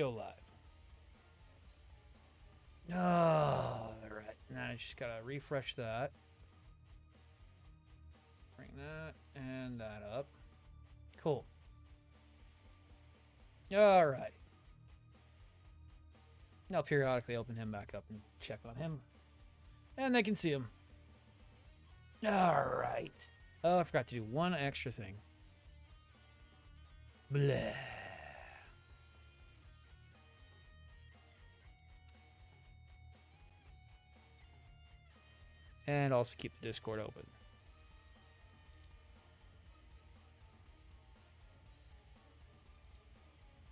go live. Oh, all right. Now I just gotta refresh that. Bring that and that up. Cool. All right. I'll periodically open him back up and check on him. And they can see him. All right. Oh, I forgot to do one extra thing. Blah. And also keep the Discord open.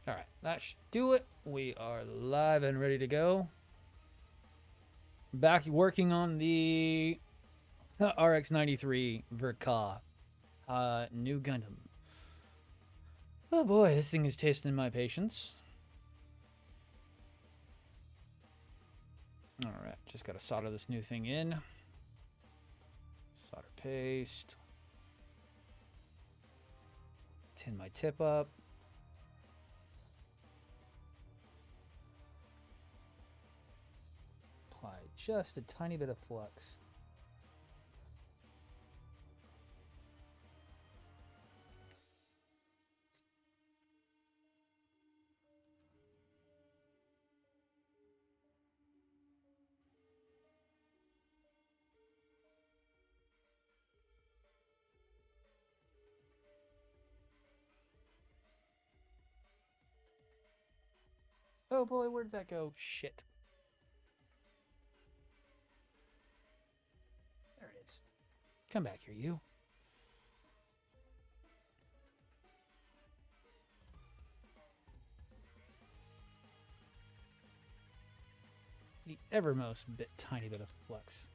All right, that should do it. We are live and ready to go. Back working on the RX-93 Verka new Gundam. Oh boy, this thing is tasting my patience. All right, just got to solder this new thing in. Solder paste. Tin my tip up. Apply just a tiny bit of flux. Oh boy, where did that go? Shit. There it is. Come back here, you. The evermost tiny bit of flux.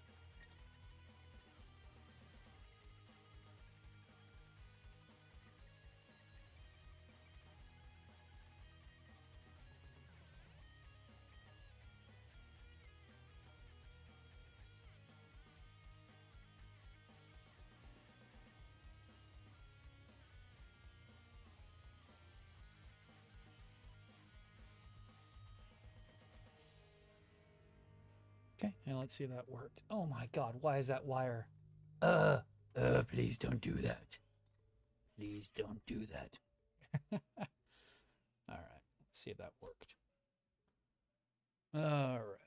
Okay, and let's see if that worked. Oh my god, why is that wire? Please don't do that. Please don't do that. All right, let's see if that worked. All right.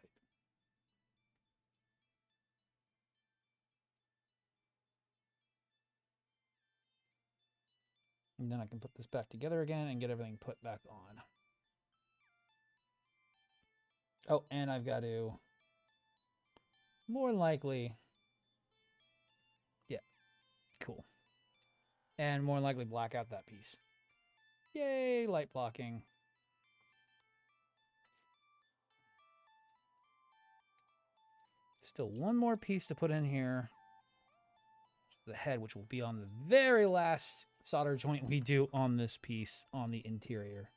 And then I can put this back together again and get everything put back on. Oh, and I've got to, more likely, yeah, cool. And more likely black out that piece. Yay, light blocking. Still one more piece to put in here. The head, which will be on the very last solder joint we do on this piece on the interior.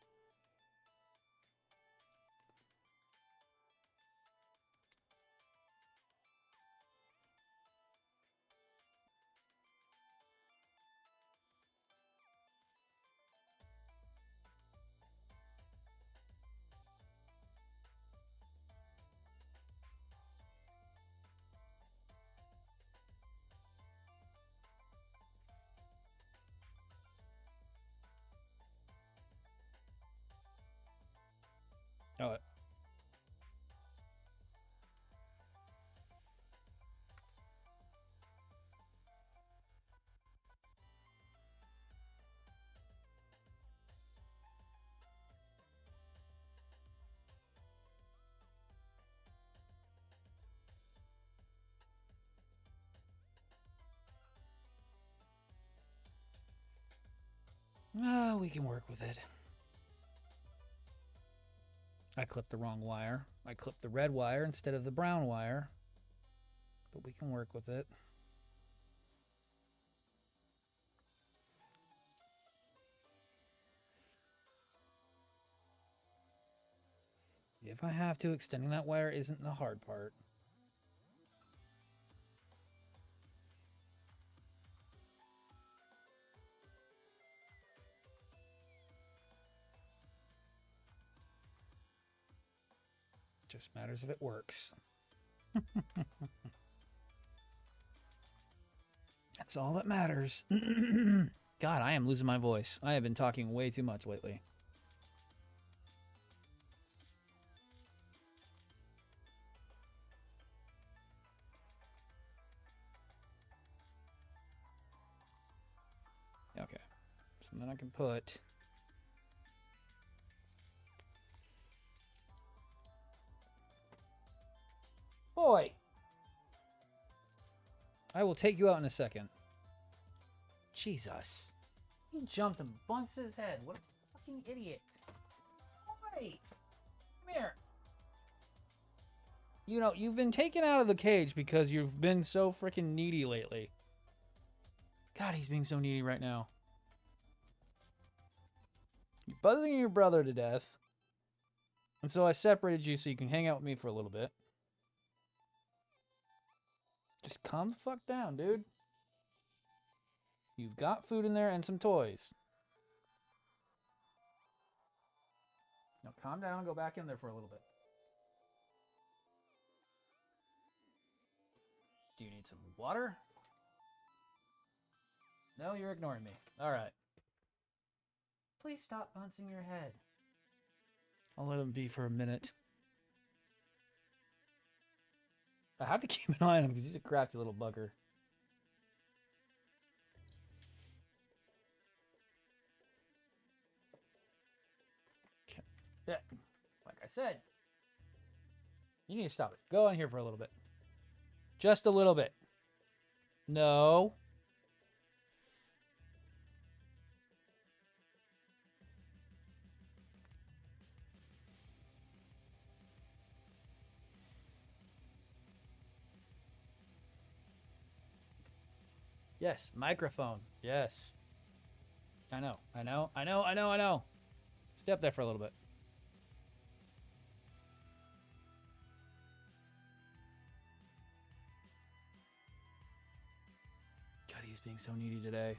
Oh, we can work with it. I clipped the wrong wire. I clipped the red wire instead of the brown wire. But we can work with it. If I have to, extending that wire isn't the hard part. Just matters if it works. That's all that matters. God, I am losing my voice. I have been talking way too much lately. Okay. So then I can put... Boy! I will take you out in a second. Jesus. He jumped and bumped his head. What a fucking idiot. Boy! Come here. You know, you've been taken out of the cage because you've been so freaking needy lately. God, he's being so needy right now. You're buzzing your brother to death. And so I separated you so you can hang out with me for a little bit. Just calm the fuck down, dude. You've got food in there and some toys. Now calm down and go back in there for a little bit. Do you need some water? No, you're ignoring me. All right. Please stop bouncing your head. I'll let him be for a minute. I have to keep an eye on him because he's a crafty little bugger. Okay. Yeah. Like I said, you need to stop it. Go in here for a little bit. Just a little bit. No. Yes, microphone. Yes. I know. Step there for a little bit. God, he's being so needy today.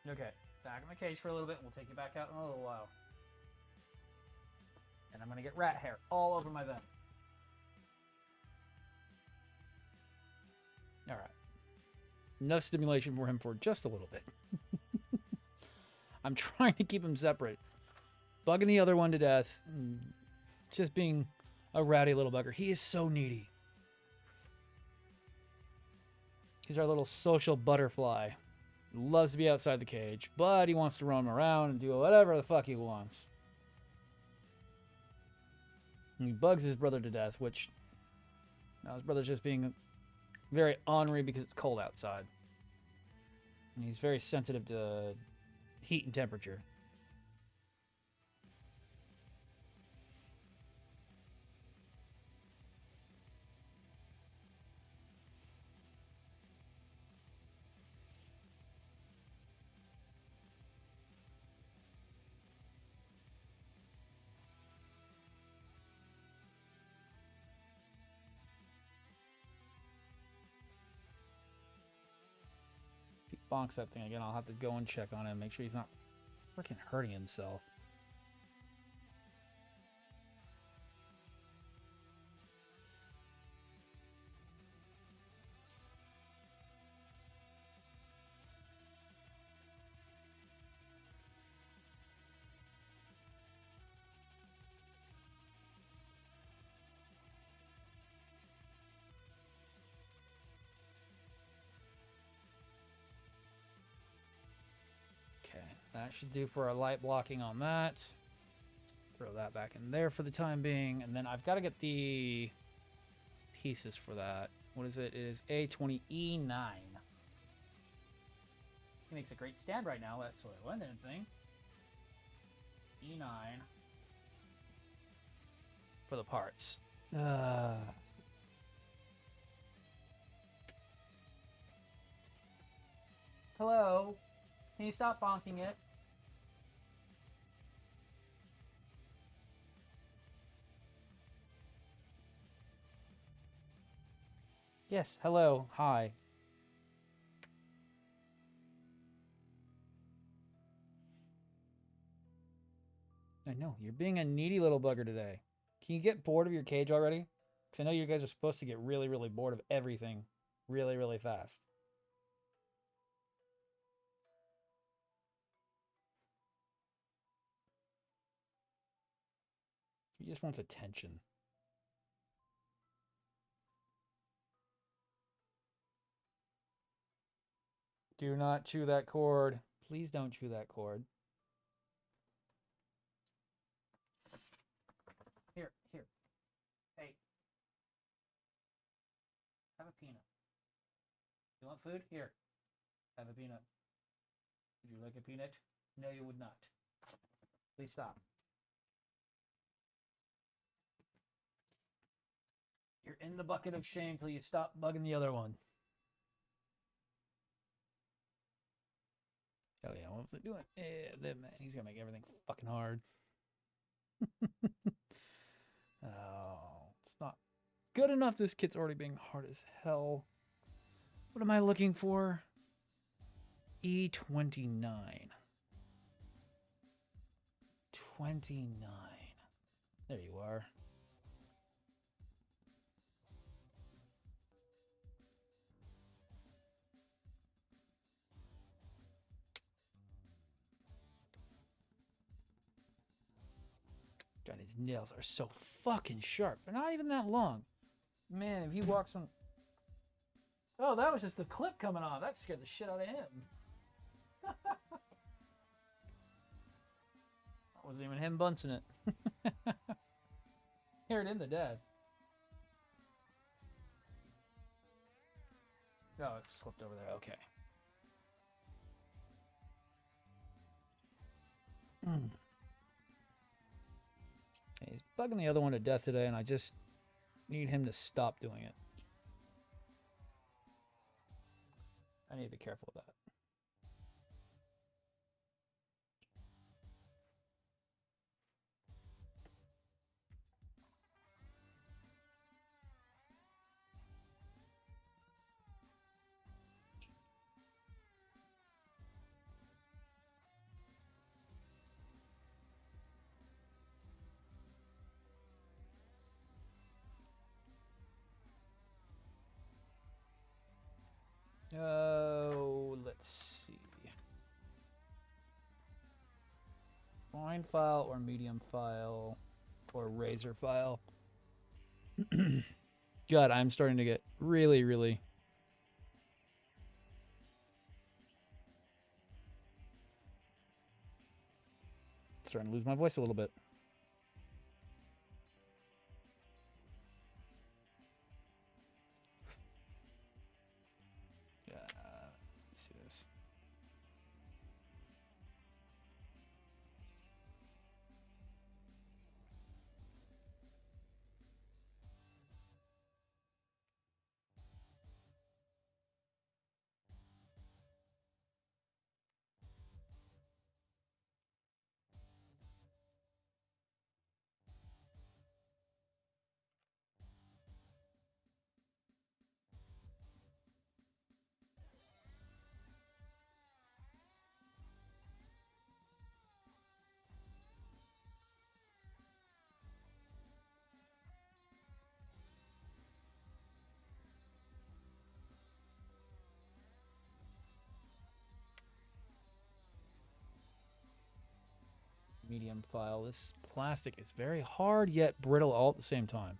Okay, back in the cage for a little bit. We'll take you back out in a little while. And I'm going to get rat hair all over my vent. All right. Enough stimulation for him for just a little bit. I'm trying to keep him separate. Bugging the other one to death. Just being a ratty little bugger. He is so needy. He's our little social butterfly. He loves to be outside the cage, but he wants to roam around and do whatever the fuck he wants. And he bugs his brother to death, which... Now his brother's just being very ornery because it's cold outside. And he's very sensitive to heat and temperature. Bonks that thing again, I'll have to go and check on him, make sure he's not freaking hurting himself. That should do for our light blocking on that. Throw that back in there for the time being. And then I've got to get the pieces for that. What is it? It is A20E9. He makes a great stand right now. That's what I went and thing. E9 for the parts. Hello? Can you stop bonking it? Yes, hello, hi. I know, you're being a needy little bugger today. Can you get bored of your cage already? Because I know you guys are supposed to get really, really bored of everything really, really fast. He just wants attention. Do not chew that cord. Please don't chew that cord. Here, here. Hey. Have a peanut. You want food? Here. Have a peanut. Would you like a peanut? No, you would not. Please stop. You're in the bucket of shame till you stop bugging the other one. Oh yeah, what was it doing? Man, he's gonna make everything fucking hard. Oh, it's not good enough. This kit's already being hard as hell. What am I looking for? E29. 29. There you are. God, his nails are so fucking sharp. They're not even that long. Man, if he walks on... Oh, that was just the clip coming off. That scared the shit out of him. That wasn't even him bunsing it. Hear it in the dead. Oh, it slipped over there. Okay. He's bugging the other one to death today, and I just need him to stop doing it. I need to be careful with that. Oh, let's see. Fine file or medium file or razor file. God, I'm starting to get really, really... starting to lose my voice a little bit. Let's see this. Medium file. This plastic is very hard yet brittle all at the same time.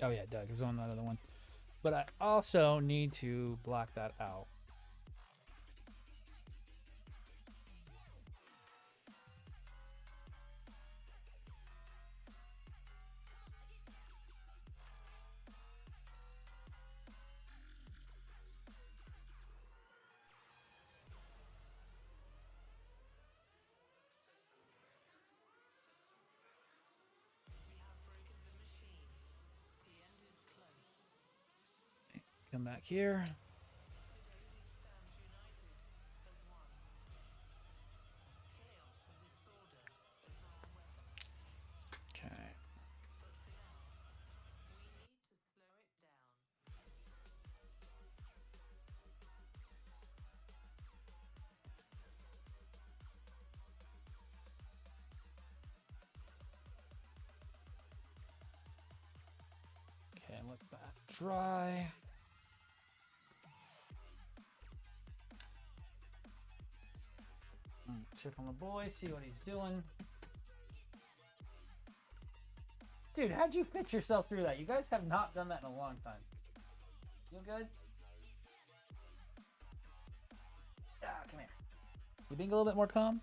Oh yeah, Doug is on that other one. But I also need to block that out. Come back here. Okay. Okay, let that dry. Check on the boy, see what he's doing. Dude, how'd you fit yourself through that? You guys have not done that in a long time. You good? Ah, come here. You being a little bit more calm?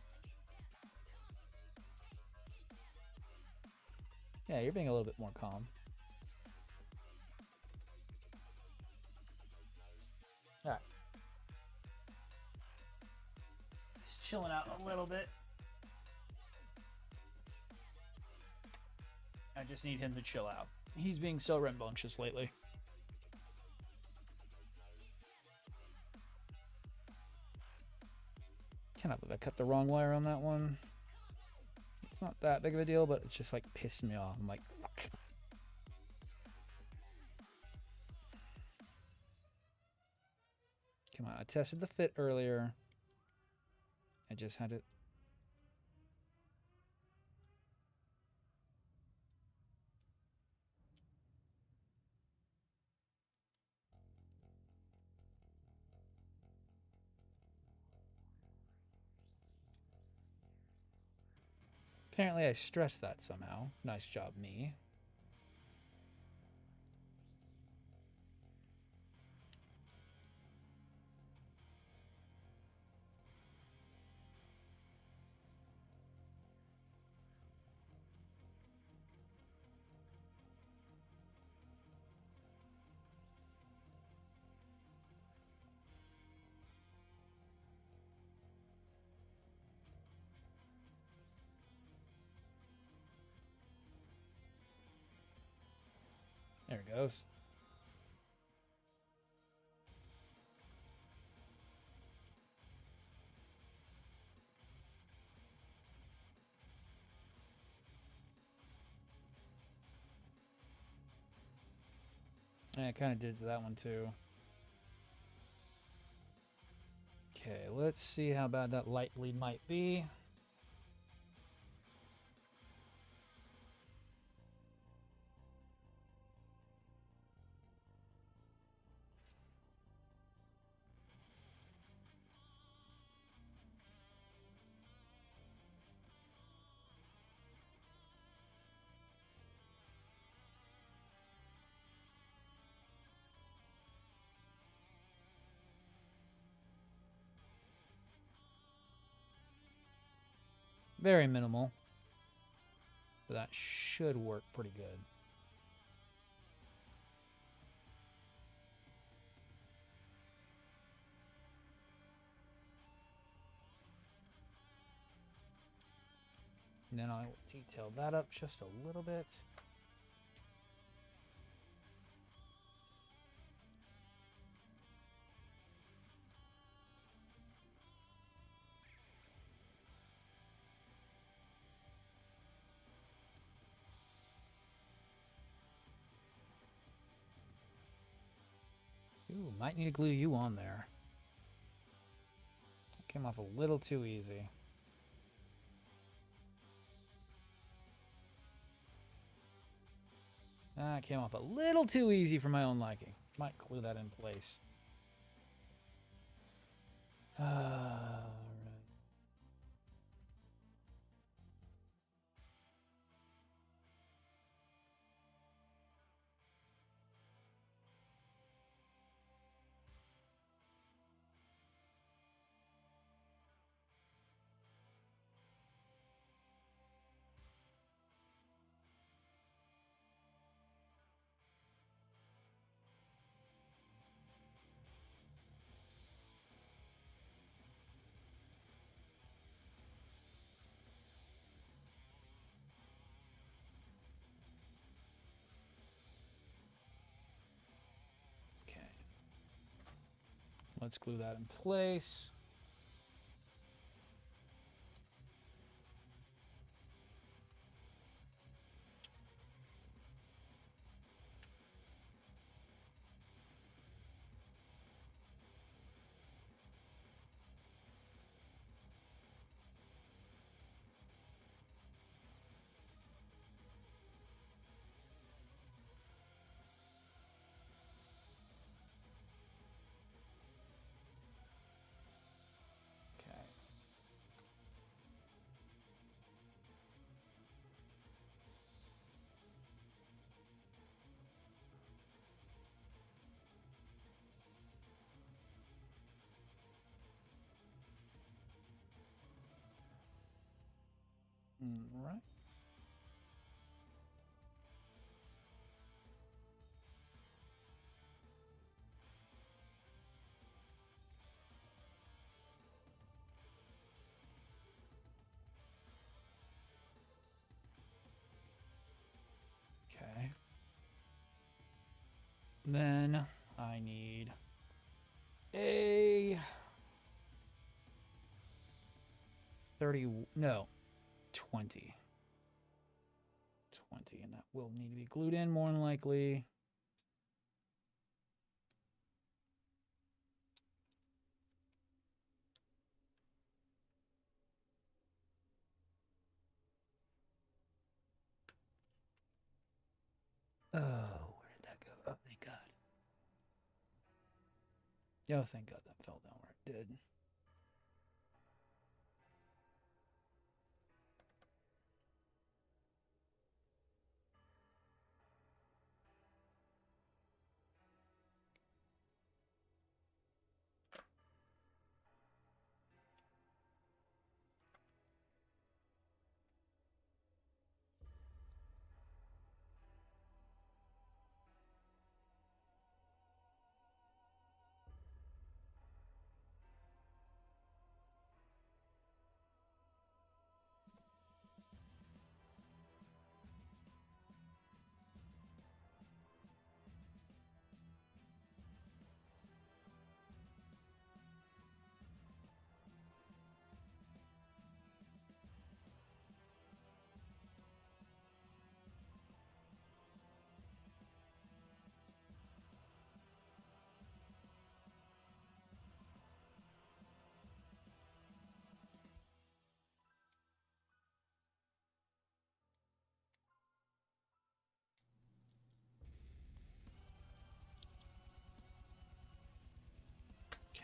Yeah, you're being a little bit more calm. Alright. Just chilling out a little bit. I just need him to chill out. He's being so rambunctious lately. Cannot believe I cut the wrong wire on that one. It's not that big of a deal, but it's just like pissed me off. I'm like, fuck. Come on, I tested the fit earlier. I just had it. Apparently I stressed that somehow. Nice job, me. There it goes. Yeah, I kind of did that one too. Okay, let's see how bad that light bleed might be. Very minimal. But that should work pretty good. And then I'll detail that up just a little bit. Ooh, might need to glue you on there. Came off a little too easy. That came off a little too easy for my own liking. Might glue that in place. Alright. Let's glue that in place. Okay. All right. Okay. Then I need a 30, no, 20. 20, and that will need to be glued in more than likely. Oh, where did that go? Oh, thank God. Oh, thank God that fell down where it did.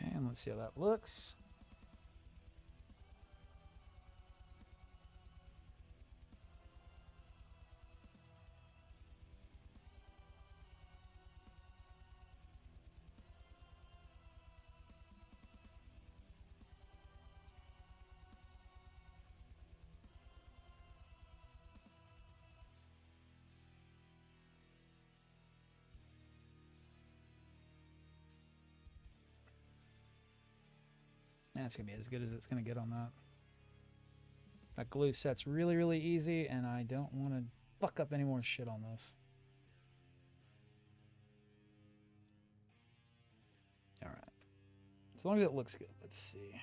Okay, and let's see how that looks. That's gonna be as good as it's gonna get on that. That glue set's really, really easy, and I don't want to fuck up any more shit on this. All right. As long as it looks good. Let's see.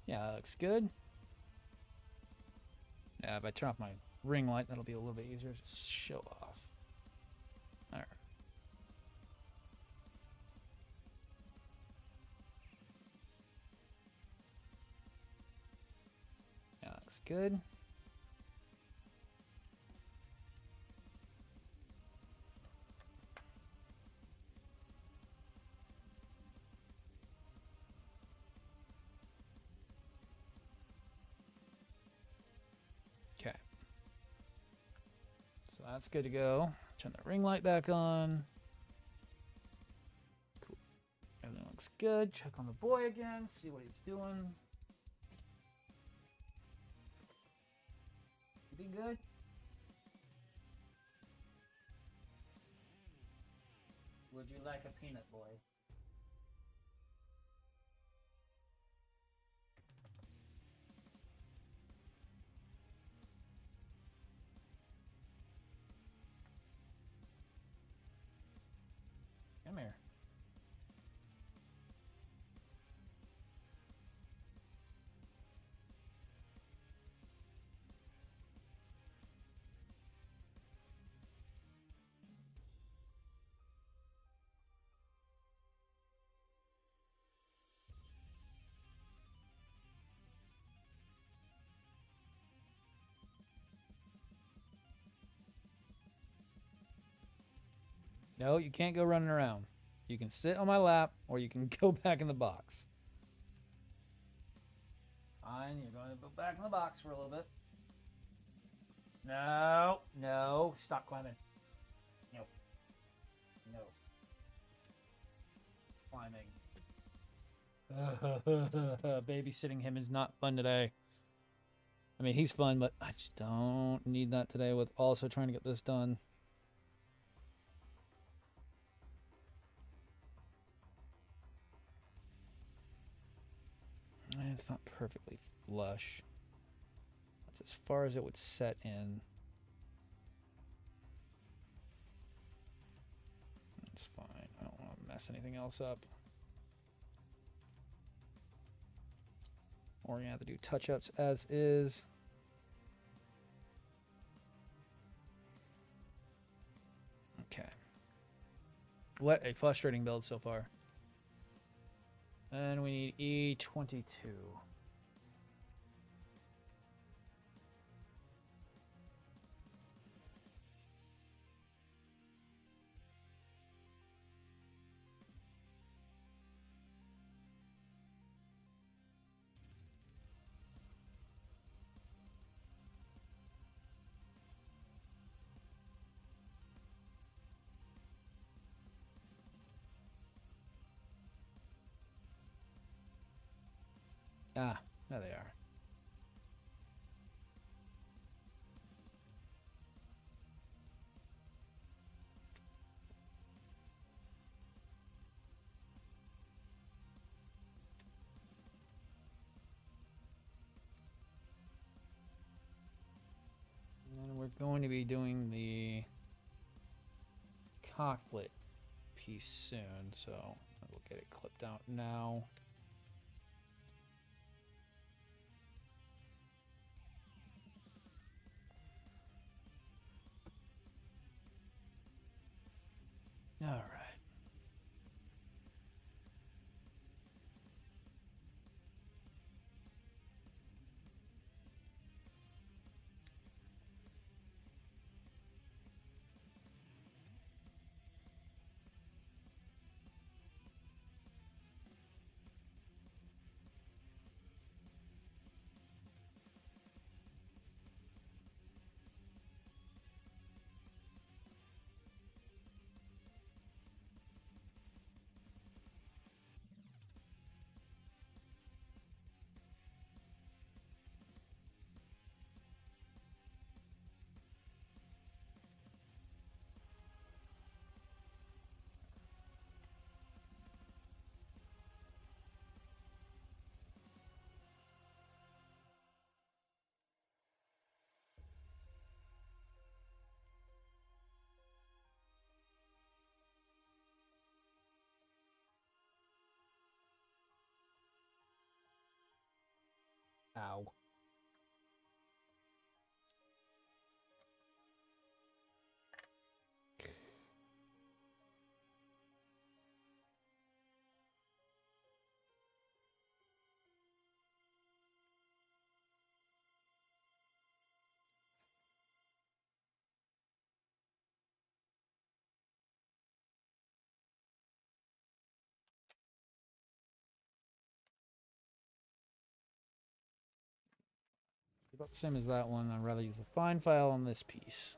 Yeah, that looks good. Yeah, if I turn off my ring light, that'll be a little bit easier to show off. All right. Yeah, that looks good. Okay. So that's good to go. Turn the ring light back on. Cool. Everything looks good. Check on the boy again. See what he's doing. Be good. Would you like a peanut, boy? Come here. No, you can't go running around. You can sit on my lap, or you can go back in the box. Fine, you're going to go back in the box for a little bit. No, no, stop climbing. No, no. Climbing. Babysitting him is not fun today. I mean, he's fun, but I just don't need that today with also trying to get this done. It's not perfectly flush. That's as far as it would set in. That's fine. I don't want to mess anything else up. Or we're going to have to do touch-ups as is. Okay. What a frustrating build so far. And we need E22. Ah, there they are. And we're going to be doing the cockpit piece soon, so we'll get it clipped out now. All right. Ow. About the same as that one. I'd rather use the find file on this piece.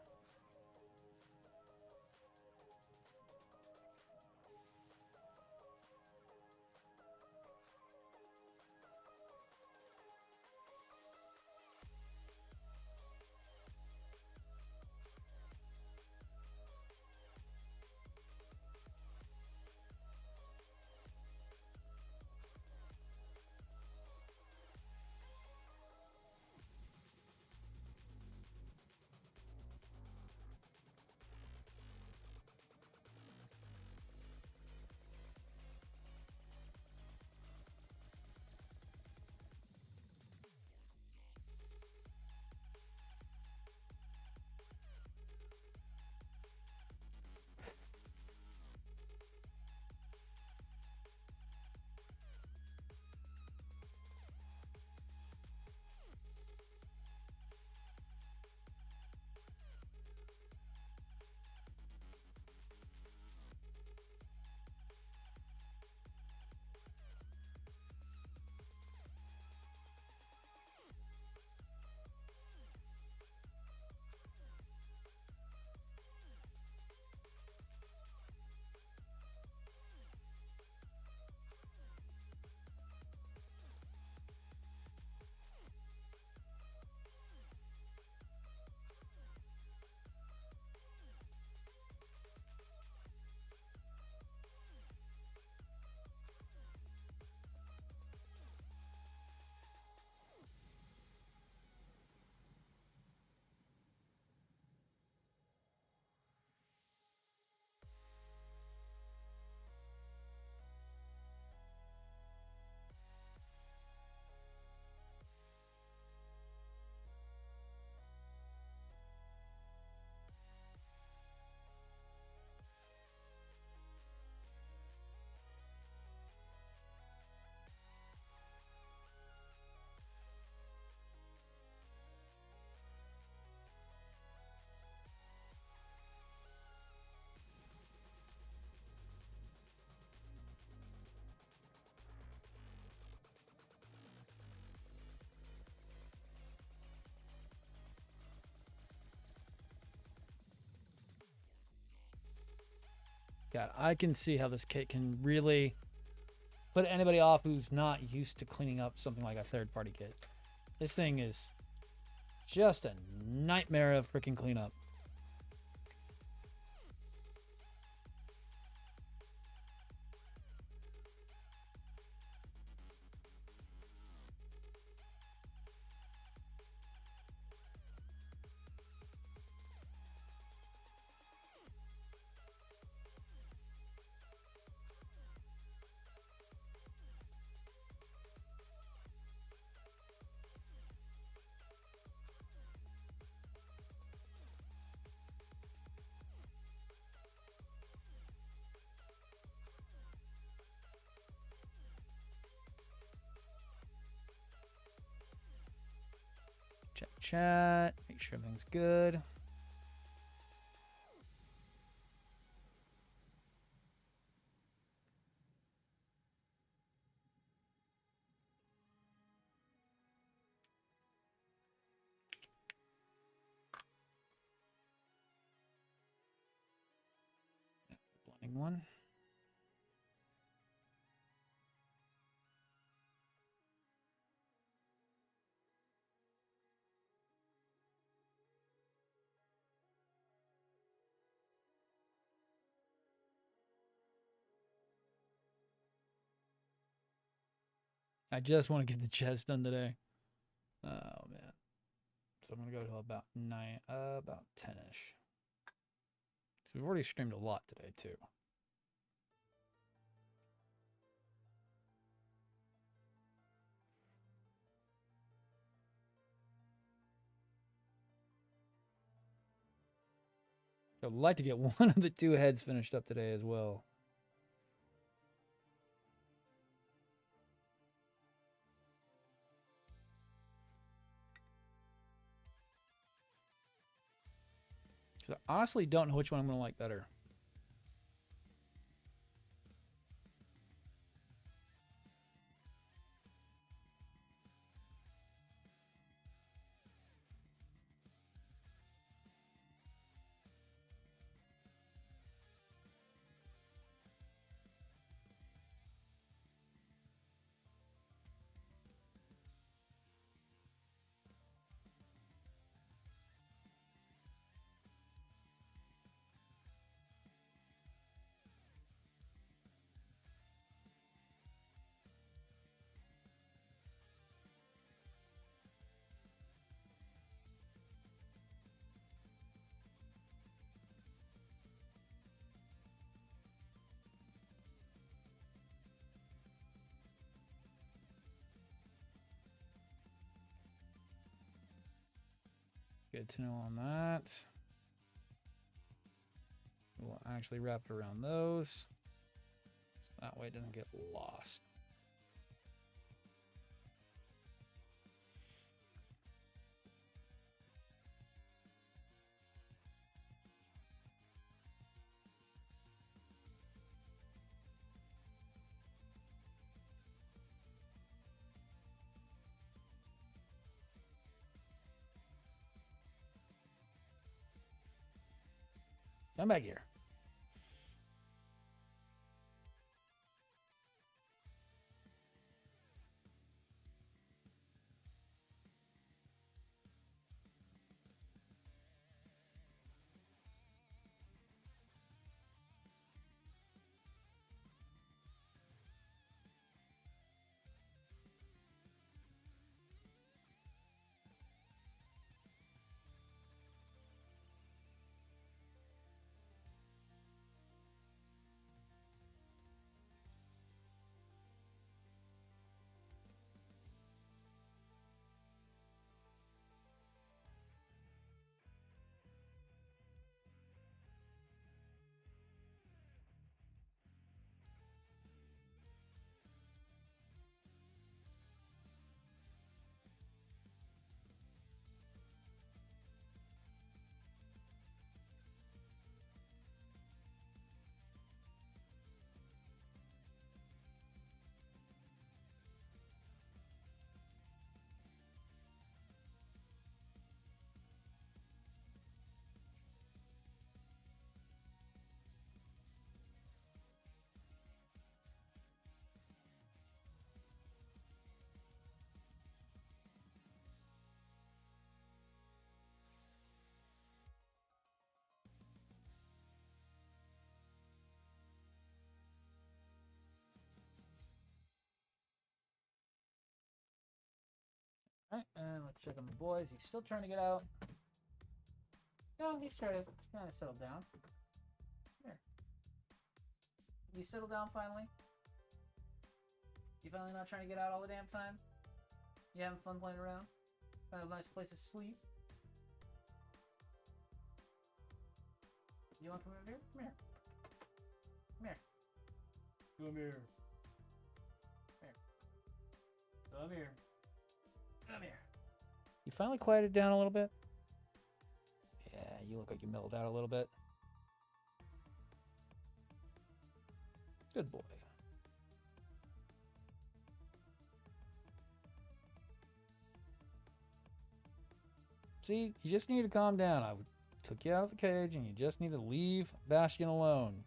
God, I can see how this kit can really put anybody off who's not used to cleaning up something like a third-party kit. This thing is just a nightmare of freaking cleanup. Check chat, make sure everything's good. Blending one. I just want to get the chest done today. Oh man. So I'm gonna go to about 10-ish. So we've already streamed a lot today too. I'd like to get one of the 2 heads finished up today as well. Because I honestly don't know which one I'm going to like better. Good to know on that. We'll actually wrap it around those. So that way it doesn't get lost. Come back here. Alright, and let's check on the boys. He's still trying to get out. No, he's trying to kind of settle down. Here. You settle down finally? You finally not trying to get out all the damn time? You having fun playing around? Find a nice place to sleep? You want to come over here? Come here. Come here. Come here. Come here. Come here. You finally quieted down a little bit? Yeah, you look like you mellowed out a little bit. Good boy. See, you just need to calm down. I took you out of the cage and you just need to leave Bastion alone.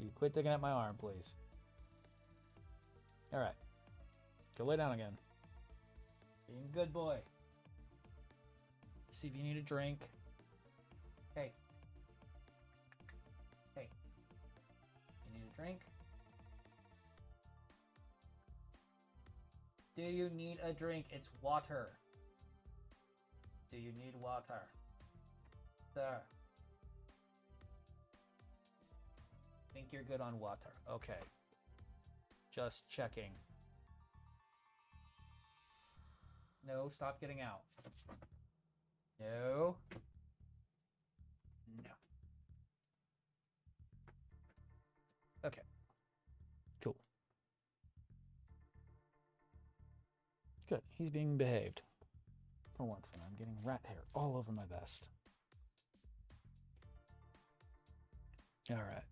You quit digging at my arm, please. All right. Go lay down again. Being a good boy. See if you need a drink. Hey. Hey. You need a drink? Do you need a drink? It's water. Do you need water? Sir. Think you're good on water. Okay. Just checking. No, stop getting out. No. No. Okay. Cool. Good. He's being behaved. For once, and I'm getting rat hair all over my vest. All right.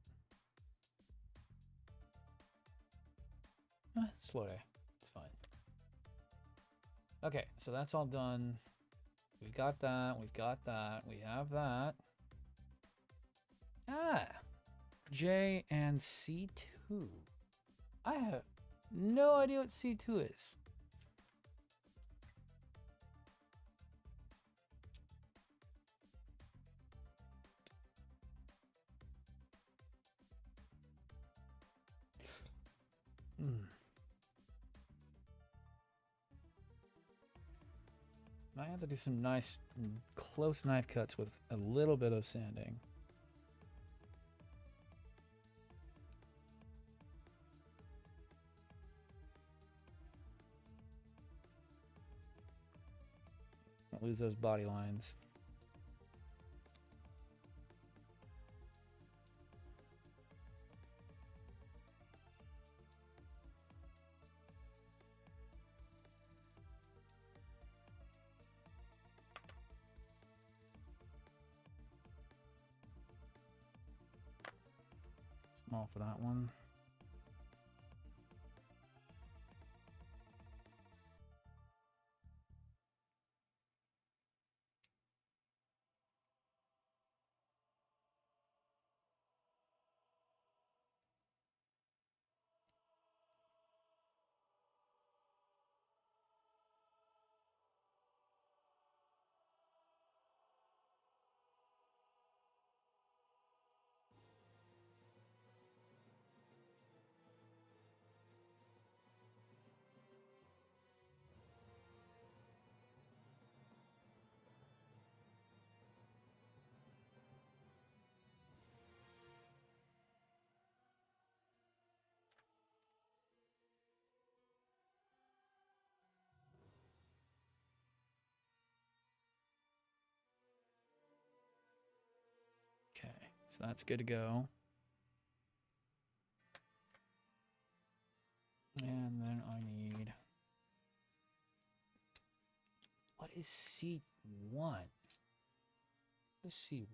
Slow day. It's fine. Okay, so that's all done. We've got that. We've got that. We have that. Ah! J and C2. I have no idea what C2 is. I have to do some nice close knife cuts with a little bit of sanding. Don't lose those body lines. Small for that one. Okay, so that's good to go. And then I need... What is C1? What is C1?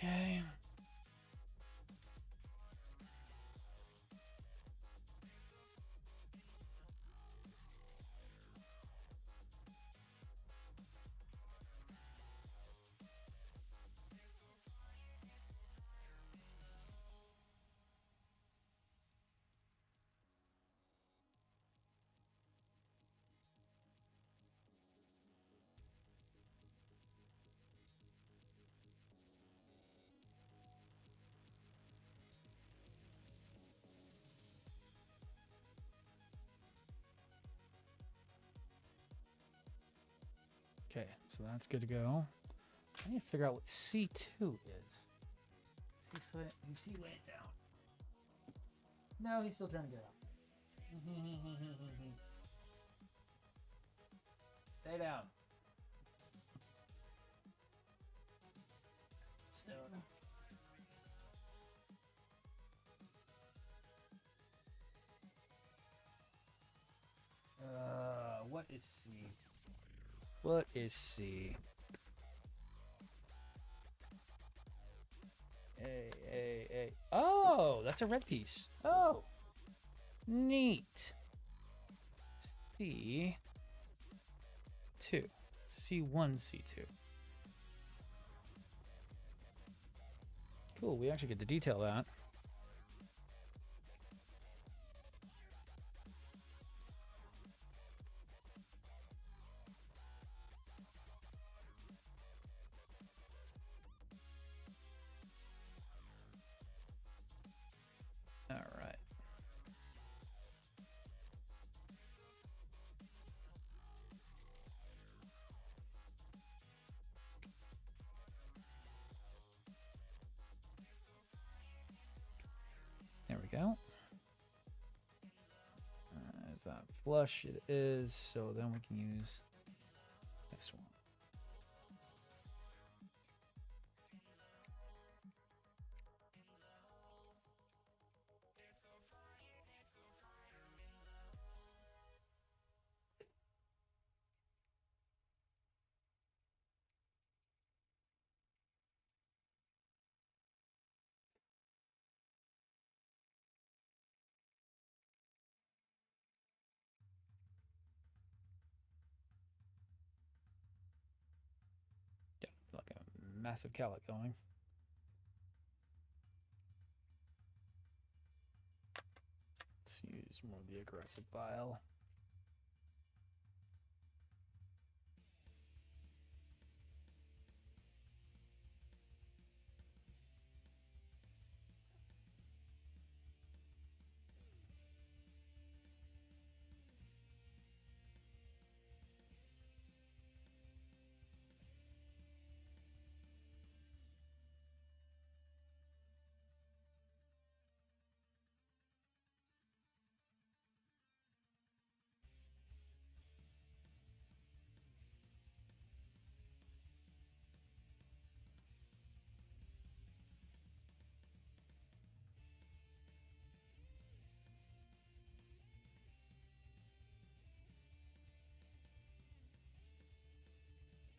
Okay. Okay, so that's good to go. I need to figure out what C2 is. Is he laying down? No, he's still trying to get up. Stay down. So. What is C? What is C? A. Oh, that's a red piece. Oh, neat. C2. C1, C2. Cool, we actually get to detail that. All right. There we go. Is that flush? It is. So then we can use this one. Yeah, like a massive calic going. Let's use more of the aggressive bile.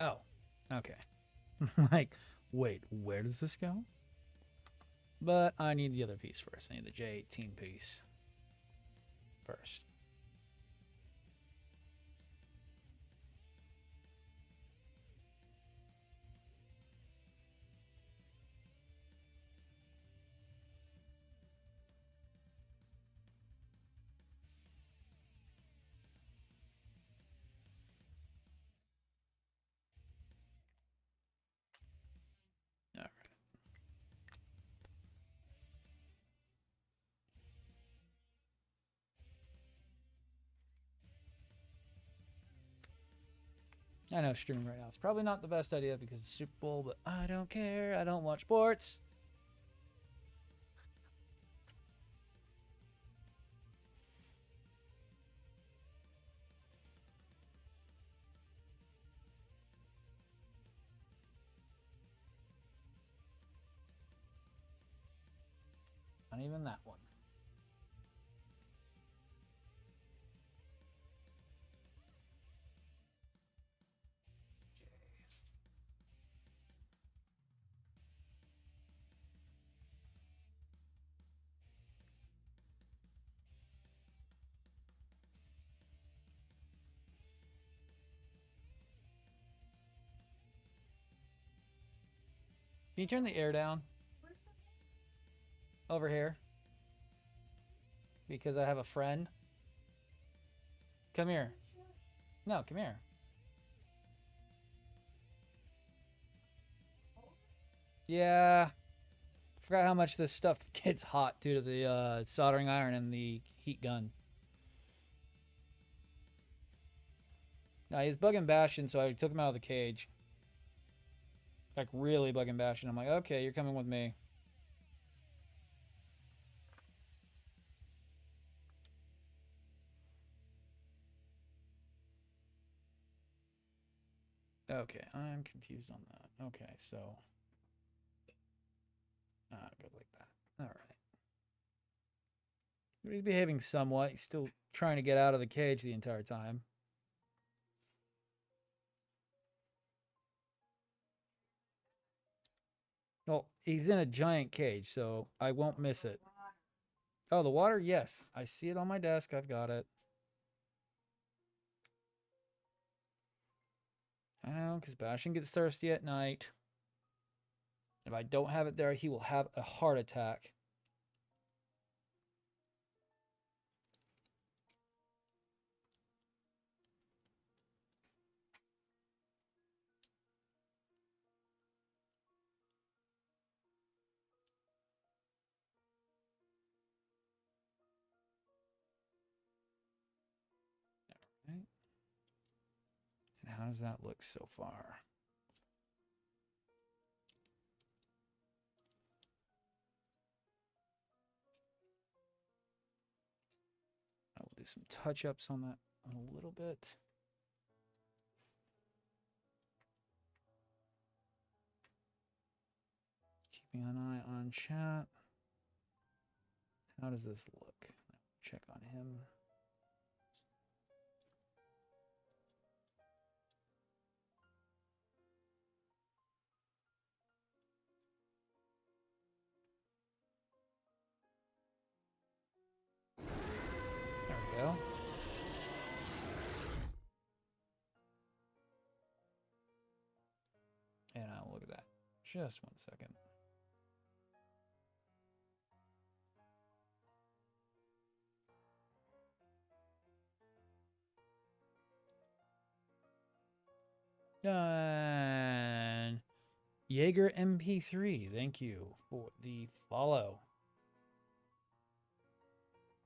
Oh, okay. Like, wait, where does this go? But I need the other piece first. I need the J18 piece first. All right. I know streaming right now is probably not the best idea because it's Super Bowl, but I don't care. I don't watch sports. Not even that one. you turn the air down? Over here. Because I have a friend. Come here. No, come here. Yeah. Forgot how much this stuff gets hot due to the soldering iron and the heat gun. No, he's bugging Bastion, so I took him out of the cage. Like, really bugging Bastion. I'm like, okay, you're coming with me. Okay, I'm confused on that. Okay, so... good like that. Alright. But he's behaving somewhat. He's still trying to get out of the cage the entire time. Well, he's in a giant cage, so I won't miss it. Oh, the water? Yes. I see it on my desk. I've got it. I know, because Bastion gets thirsty at night. If I don't have it there, he will have a heart attack. All right. And how does that look so far? I will do some touch-ups on that a little bit. Keeping an eye on chat. How does this look? Check on him. There we go. And I'll look at that. Just 1 second. Done. Jaeger MP3, thank you for the follow.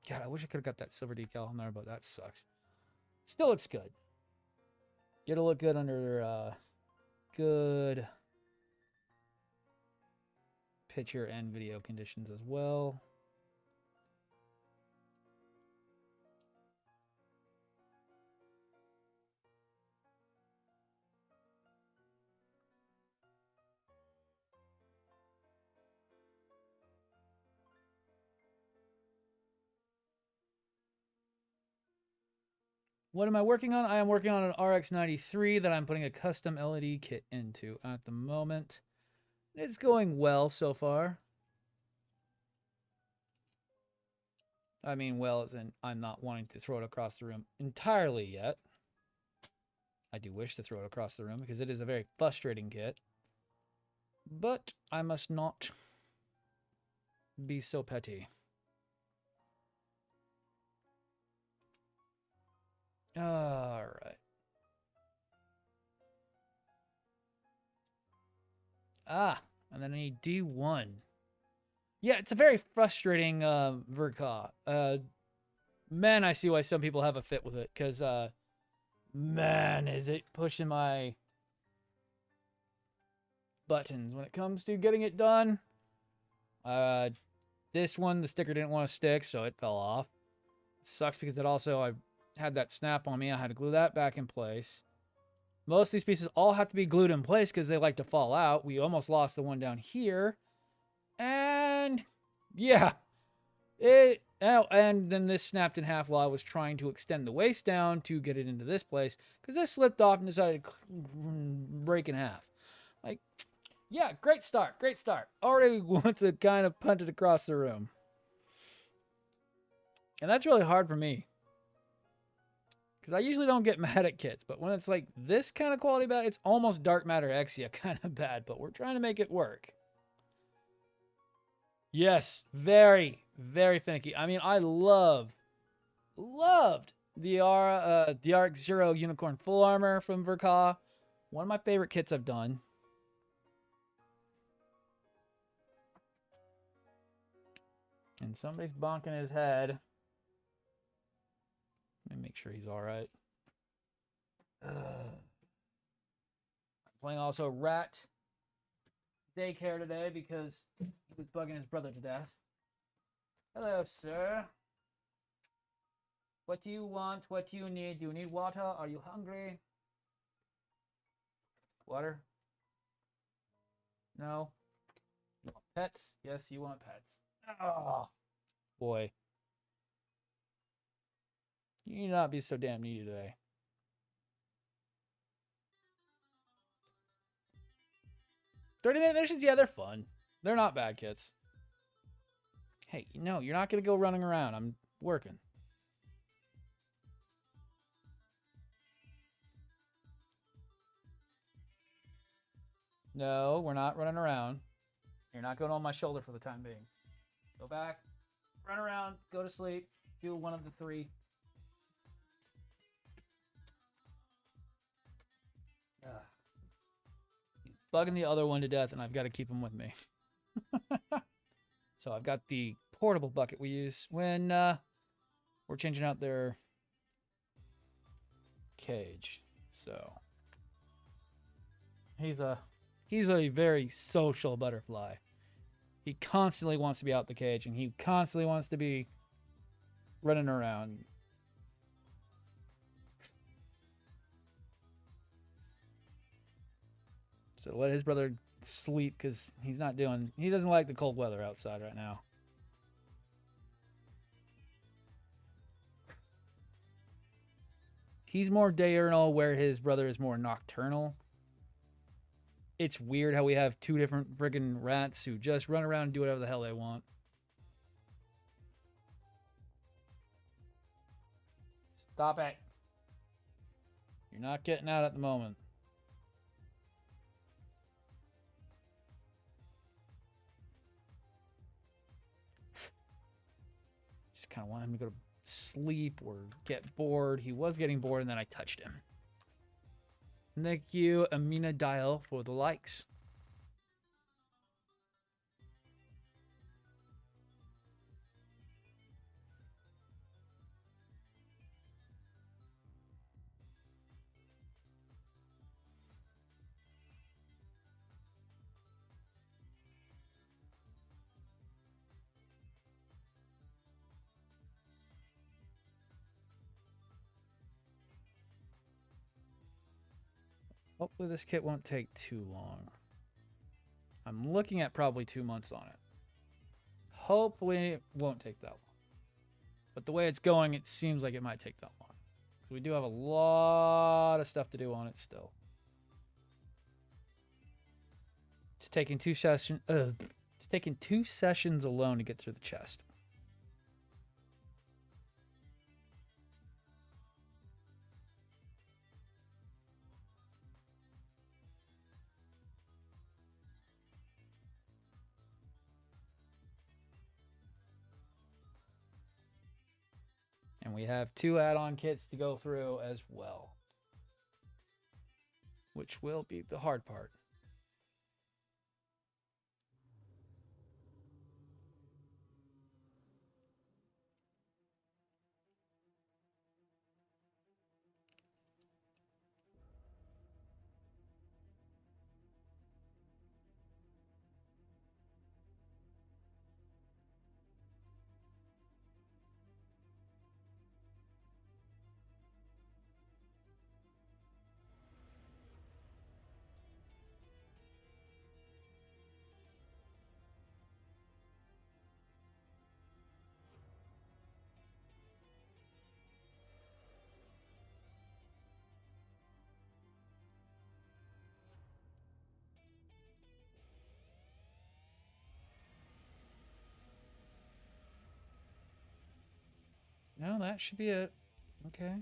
God, I wish I could have got that silver decal on there, but that sucks. Still looks good. It'll look good under good picture and video conditions as well. What am I working on? I am working on an RX-93 that I'm putting a custom LED kit into at the moment. It's going well so far. I mean, well, as in I'm not wanting to throw it across the room entirely yet. I do wish to throw it across the room because it is a very frustrating kit. But I must not be so petty. All right. Ah, and then I need D1. Yeah, it's a very frustrating Verka. Man, I see why some people have a fit with it, because, man, is it pushing my buttons when it comes to getting it done. This one, the sticker didn't want to stick, so it fell off. Sucks because it also, I had that snap on me. I had to glue that back in place. Most of these pieces all have to be glued in place because they like to fall out. We almost lost the one down here. And yeah, and then this snapped in half while I was trying to extend the waist down to get it into this place because this slipped off and decided to break in half. Like, yeah, great start, great start. Already want to kind of punt it across the room. And that's really hard for me. Because I usually don't get mad at kits, but when it's like this kind of quality bad, it's almost dark matter Exia kind of bad, but we're trying to make it work. Yes, very, very finicky. I mean, I loved the Arc Zero Unicorn Full Armor from Verka. One of my favorite kits I've done. And somebody's bonking his head. Let me make sure he's all right. I'm playing also Rat Daycare today because he was bugging his brother to death. Hello, sir. What do you want? What do you need? Do you need water? Are you hungry? Water? No. You want pets? Yes, you want pets. Oh, boy. You need not be so damn needy today. "30-minute missions? Yeah, they're fun. They're not bad kits. Hey, no, you're not going to go running around. I'm working. No, we're not running around. You're not going on my shoulder for the time being. Go back, run around, go to sleep, do one of the three. He's bugging the other one to death, and I've got to keep him with me. So I've got the portable bucket we use when we're changing out their cage. So he's a very social butterfly. He constantly wants to be out the cage, and he constantly wants to be running around. So let his brother sleep because he doesn't like the cold weather outside right now. He's more diurnal where his brother is more nocturnal. It's weird how we have two different friggin' rats who just run around and do whatever the hell they want. Stop it. You're not getting out at the moment. Just kind of want him to go to sleep or get bored. He was getting bored, and then I touched him. Thank you, Amina Dial, for the likes. Hopefully this kit won't take too long. I'm looking at probably 2 months on it. Hopefully it won't take that long. But the way it's going, it seems like it might take that long. So we do have a lot of stuff to do on it still. It's taking two sessions alone to get through the chest. And we have 2 add-on kits to go through as well, which will be the hard part. No, that should be it. Okay.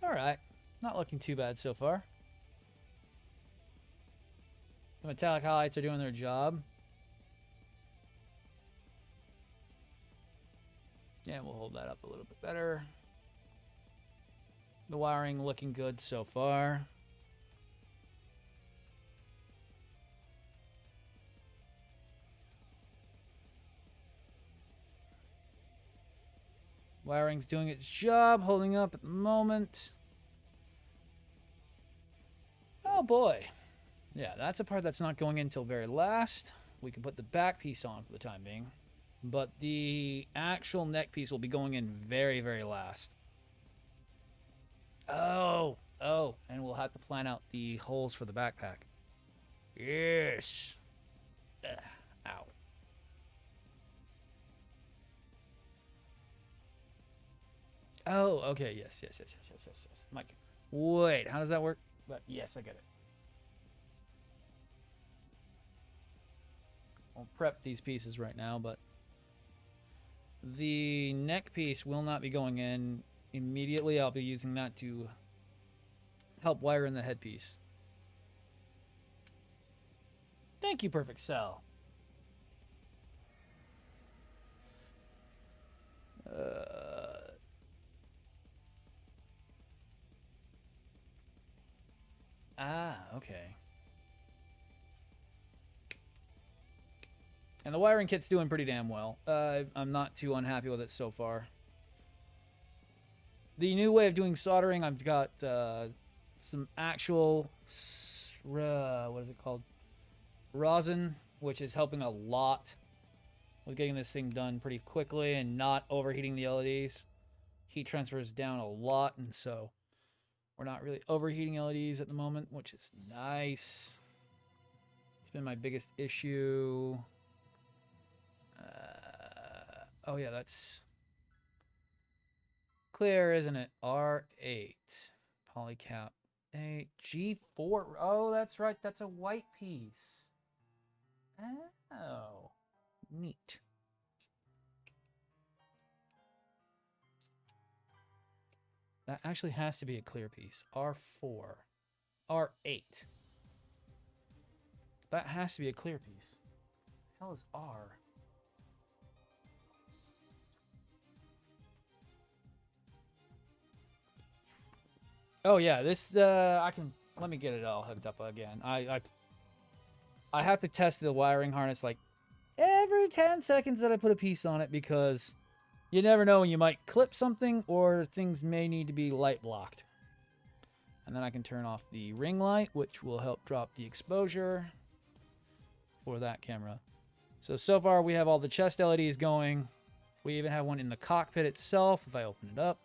Alright. Not looking too bad so far. The metallic highlights are doing their job. Yeah, we'll hold that up a little bit better. The wiring looking good so far. Wiring's doing its job, holding up at the moment. Oh boy. Yeah, that's a part that's not going in until very last. We can put the back piece on for the time being. But the actual neck piece will be going in very, very last. Oh, and we'll have to plan out the holes for the backpack. Yes. Ow. Oh, okay, yes. Mike, wait, how does that work? But yes, I get it. I'll prep these pieces right now, but the neck piece will not be going in immediately. I'll be using that to help wire in the headpiece. Thank you, Perfect Cell. Okay. And the wiring kit's doing pretty damn well. I'm not too unhappy with it so far. The new way of doing soldering, I've got some actual, what is it called? Rosin, which is helping a lot with getting this thing done pretty quickly and not overheating the LEDs. Heat transfer is down a lot, and so we're not really overheating LEDs at the moment, which is nice. It's been my biggest issue. Oh yeah, that's clear, isn't it? R8. Polycap 8. G4. Oh, that's right. That's a white piece. Oh. Neat. That actually has to be a clear piece. R4. R8. That has to be a clear piece. The hell is R? Oh yeah, this I can let me get it all hooked up again. I have to test the wiring harness like every 10 seconds that I put a piece on it, because you never know when you might clip something or things may need to be light blocked. And then I can turn off the ring light, which will help drop the exposure for that camera. So far we have all the chest LEDs going. We even have one in the cockpit itself if I open it up.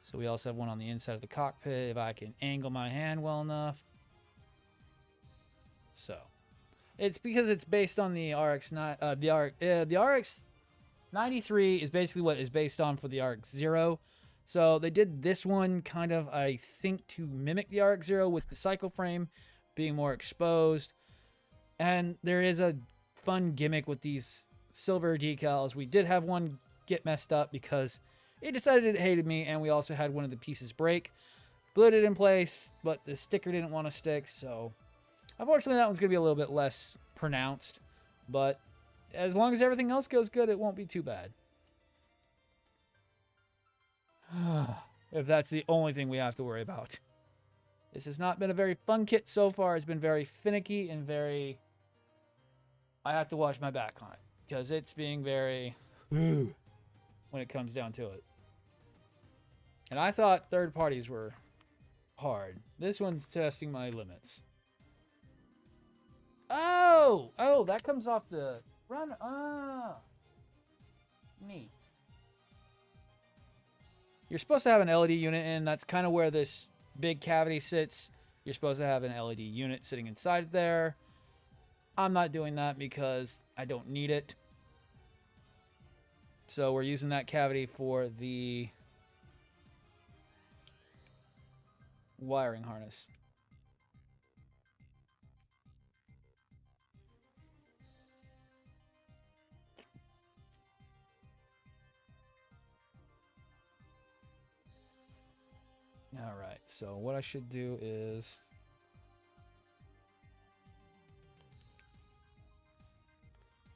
So we also have one on the inside of the cockpit if I can angle my hand well enough. So it's because it's based on the RX the RX 93 is basically what is based on for the RX 0. So they did this one kind of, I think, to mimic the RX 0 with the cycle frame being more exposed. And there is a fun gimmick with these silver decals. We did have one get messed up because it decided it hated me, and we also had one of the pieces break. Glued it in place, but the sticker didn't want to stick, so unfortunately that one's going to be a little bit less pronounced. But as long as everything else goes good, it won't be too bad. If that's the only thing we have to worry about. This has not been a very fun kit so far. It's been very finicky and very... I have to watch my back on it, because it's being very... when it comes down to it. And I thought third parties were hard. This one's testing my limits. Oh, that comes off the run. Neat. You're supposed to have an LED unit in. That's kind of where this big cavity sits. You're supposed to have an LED unit sitting inside there. I'm not doing that because I don't need it. So we're using that cavity for the wiring harness. All right, so what I should do is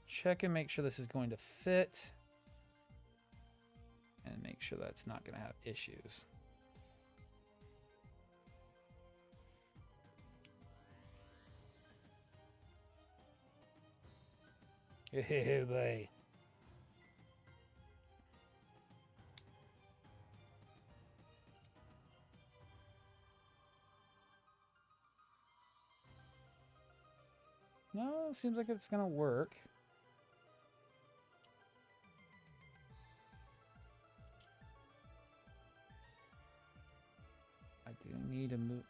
check and make sure this is going to fit and make sure that's not going to have issues. Hey, boy. No, seems like it's going to work. I do need to move.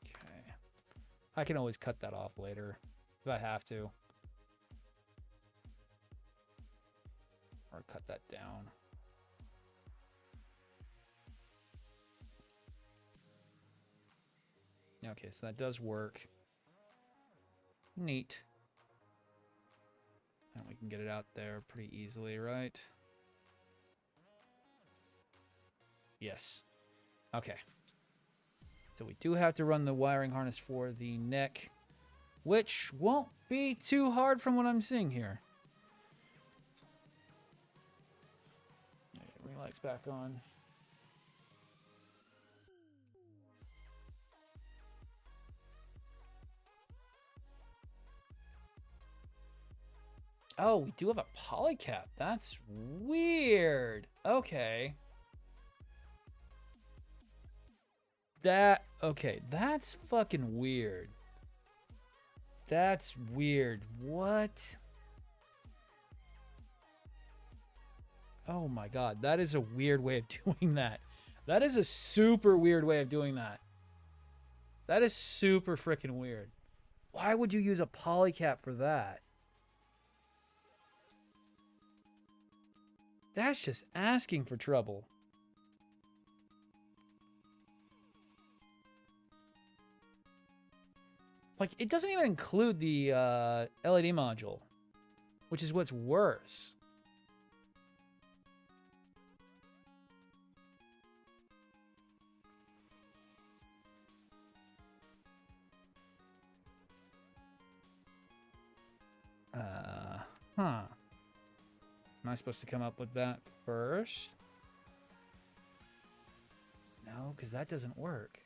Okay. I can always cut that off later if I have to. Or cut that down. Okay, so that does work. Neat. And we can get it out there pretty easily, right? Yes. Okay. So we do have to run the wiring harness for the neck, which won't be too hard from what I'm seeing here. Ring lights back on. Oh, we do have a polycap. That's weird. Okay. Okay, that's fucking weird. That's weird. What? Oh my god, that is a weird way of doing that. That is a super weird way of doing that. That is super freaking weird. Why would you use a polycap for that? That's just asking for trouble. Like, it doesn't even include the LED module, which is what's worse. Huh. Am I supposed to come up with that first? No, because that doesn't work.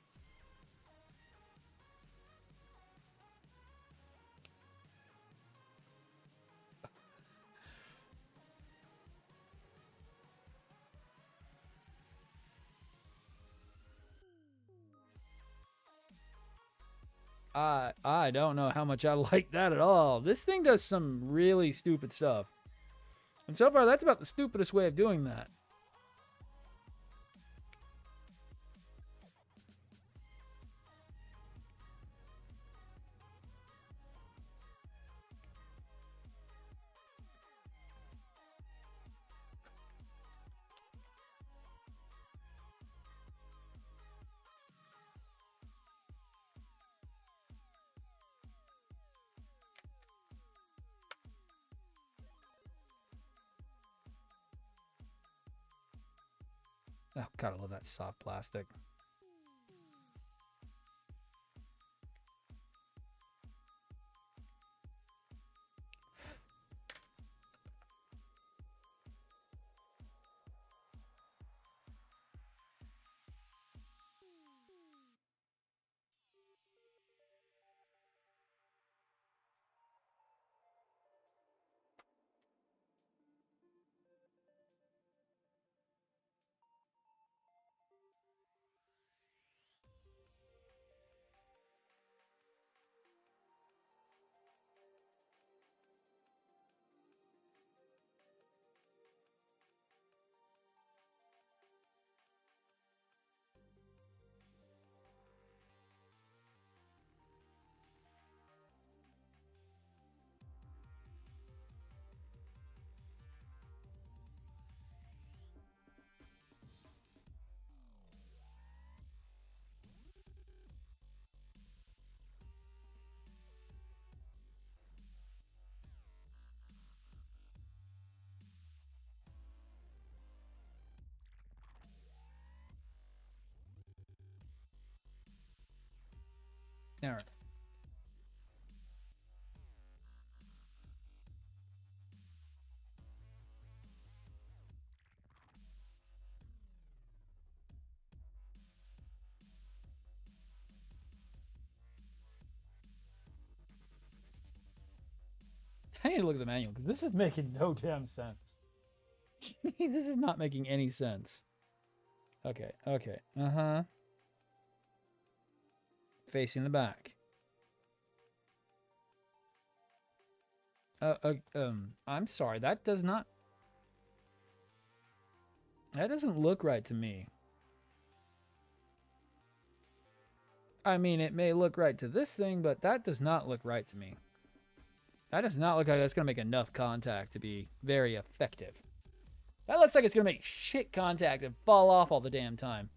I don't know how much I like that at all. This thing does some really stupid stuff. And so far, that's about the stupidest way of doing that. Oh, God, I love that soft plastic. All right. I need to look at the manual because this is making no damn sense. This is not making any sense. Okay, okay. Uh-huh. Facing the back. I'm sorry. That doesn't look right to me. I mean, it may look right to this thing, but that does not look right to me. That does not look like that's going to make enough contact to be very effective. That looks like it's going to make shit contact and fall off all the damn time.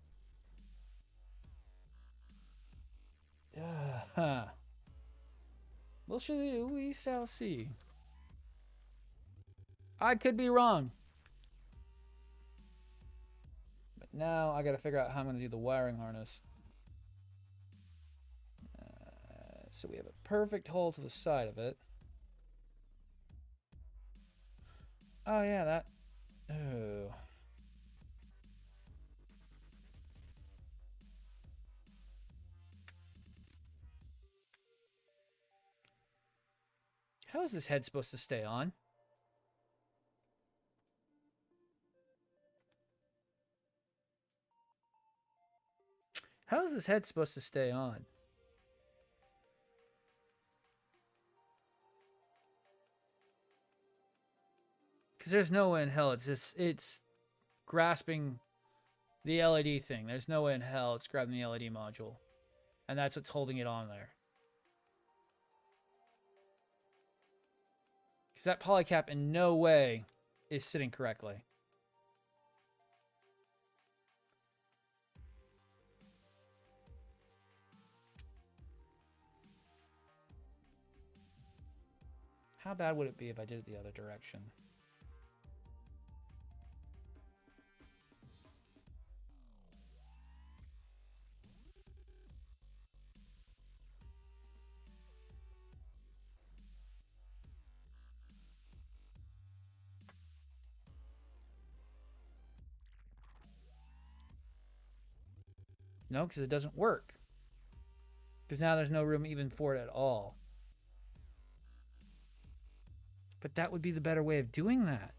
Well, we shall see. I could be wrong. But now I got to figure out how I'm going to do the wiring harness. So we have a perfect hole to the side of it. Oh, yeah, that... Oh. How is this head supposed to stay on? How is this head supposed to stay on? Because there's no way in hell it's grasping the LED thing. There's no way in hell it's grabbing the LED module. And that's what's holding it on there. Because that polycap in no way is sitting correctly. How bad would it be if I did it the other direction? No, because it doesn't work. Because now there's no room even for it at all. But that would be the better way of doing that.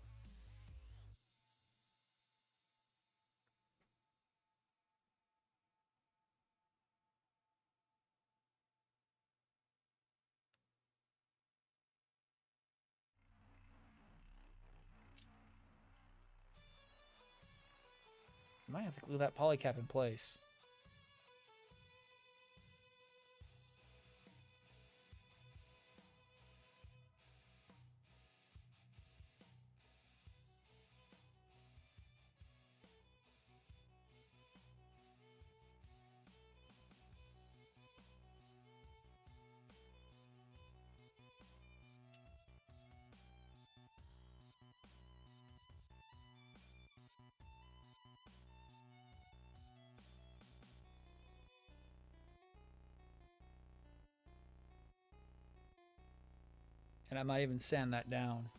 I might have to glue that polycap in place. And I might even sand that down.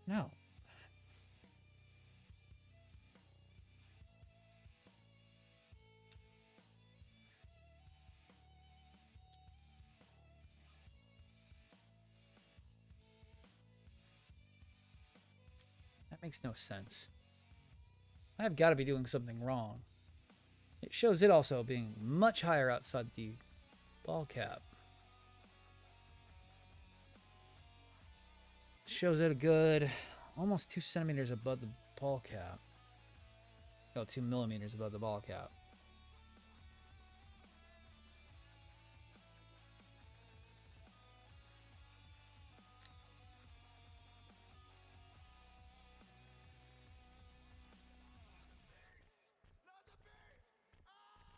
No. That makes no sense. I've got to be doing something wrong. It shows it also being much higher outside the ball cap. shows it a good almost 2 centimeters above the ball cap. Oh, 2 millimeters above the ball cap.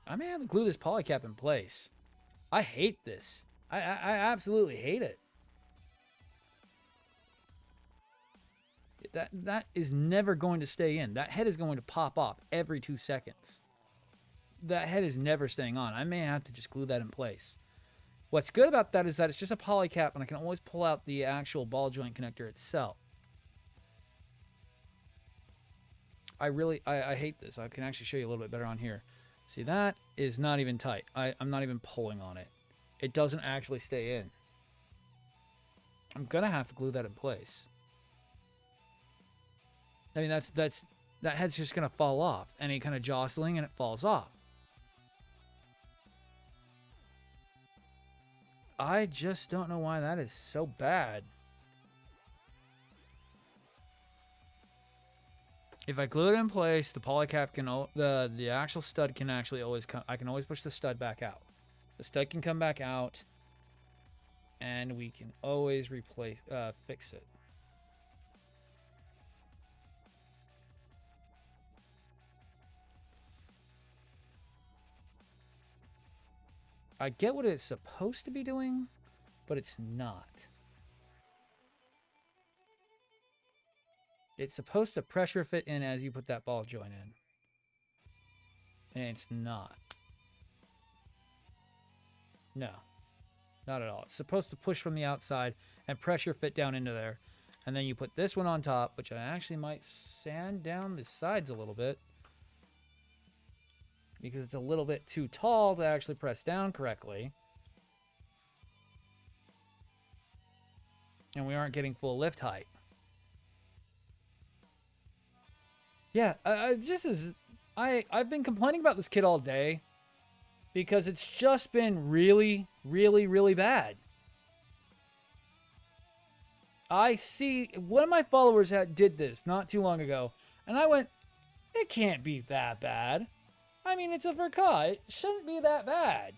I may have to glue this polycap in place. I hate this. I absolutely hate it. That is never going to stay in. That head is going to pop off every 2 seconds. That head is never staying on. I may have to just glue that in place. What's good about that is that it's just a polycap, and I can always pull out the actual ball joint connector itself. I hate this. I can actually show you a little bit better on here. See, that is not even tight. I'm not even pulling on it. It doesn't actually stay in. I'm going to have to glue that in place. I mean, that head's just going to fall off. Any kind of jostling and it falls off. I just don't know why that is so bad. If I glue it in place, the polycap can, the actual stud can actually always come. I can always push the stud back out. The stud can come back out, and we can always fix it. I get what it's supposed to be doing, but it's not. It's supposed to pressure fit in as you put that ball joint in. And it's not. No. Not at all. It's supposed to push from the outside and pressure fit down into there. And then you put this one on top, which I actually might sand down the sides a little bit, because it's a little bit too tall to actually press down correctly. And we aren't getting full lift height. Yeah, I've been complaining about this kit all day because it's just been really, really, really bad. I see one of my followers did this not too long ago, and I went, it can't be that bad. I mean, it's a Verka. It shouldn't be that bad.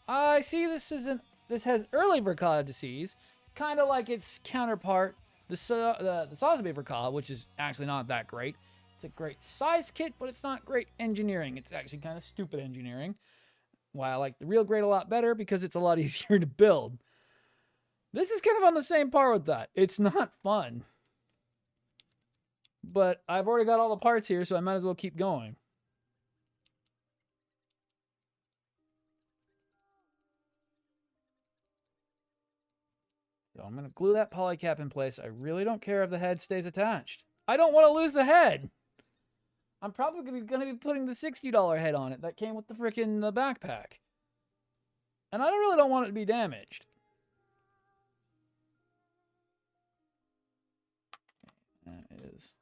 I see this has early Verka disease, kind of like its counterpart, the Sazabe Verka, which is actually not that great. It's a great size kit, but it's not great engineering. It's actually kind of stupid engineering. Why I like the real grade a lot better, because it's a lot easier to build. This is kind of on the same par with that. It's not fun. But I've already got all the parts here, so I might as well keep going. So I'm going to glue that polycap in place. I really don't care if the head stays attached. I don't want to lose the head. I'm probably going to be putting the $60 head on it that came with the frickin' backpack. And I really don't want it to be damaged. That is...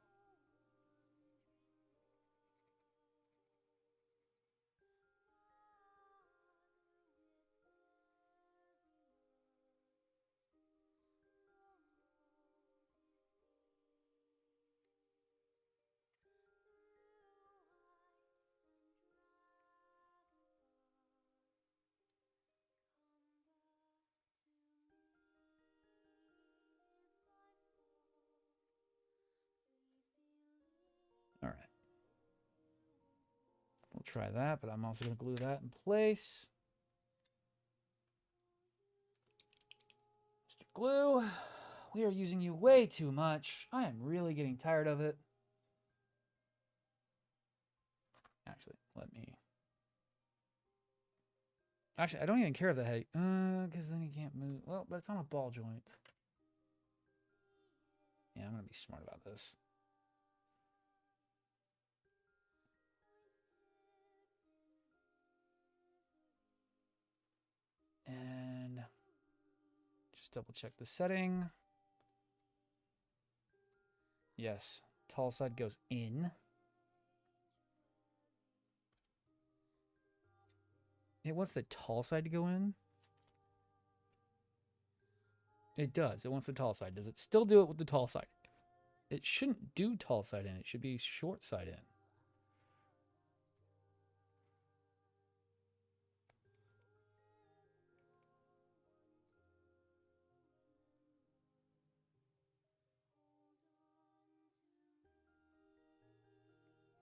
All right. We'll try that, but I'm also going to glue that in place. Mr. Glue, we are using you way too much. I am really getting tired of it. Actually, Actually, I don't even care if the head, because then you can't move. Well, but it's on a ball joint. Yeah, I'm going to be smart about this. And just double check the setting. Yes, tall side goes in. It wants the tall side to go in. It does. It wants the tall side. Does it still do it with the tall side? It shouldn't do tall side in. It should be short side in.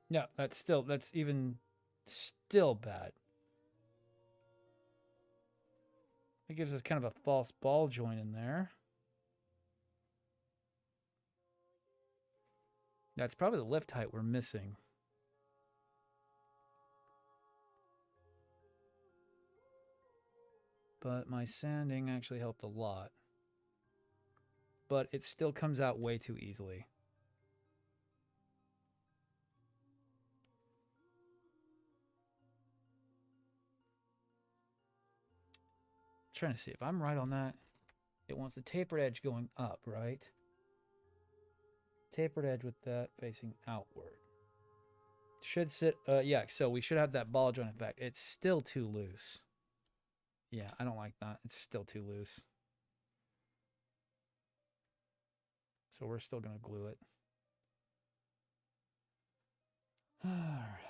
No, that's even still bad. It gives us kind of a false ball joint in there. That's probably the lift height we're missing. But my sanding actually helped a lot. But it still comes out way too easily. Trying to see if I'm right on that. It wants the tapered edge going up, right? Tapered edge with that facing outward. Should sit, yeah, so we should have that ball joint effect. It's still too loose. Yeah, I don't like that. It's still too loose. So we're still going to glue it. All right.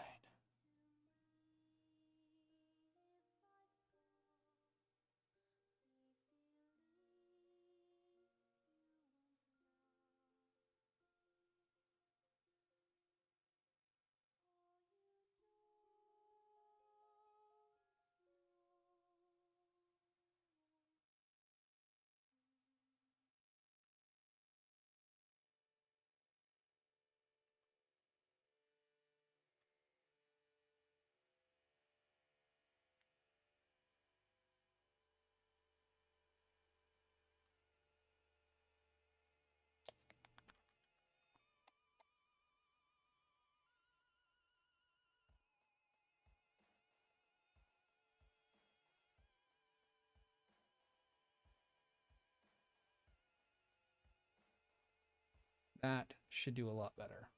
That should do a lot better.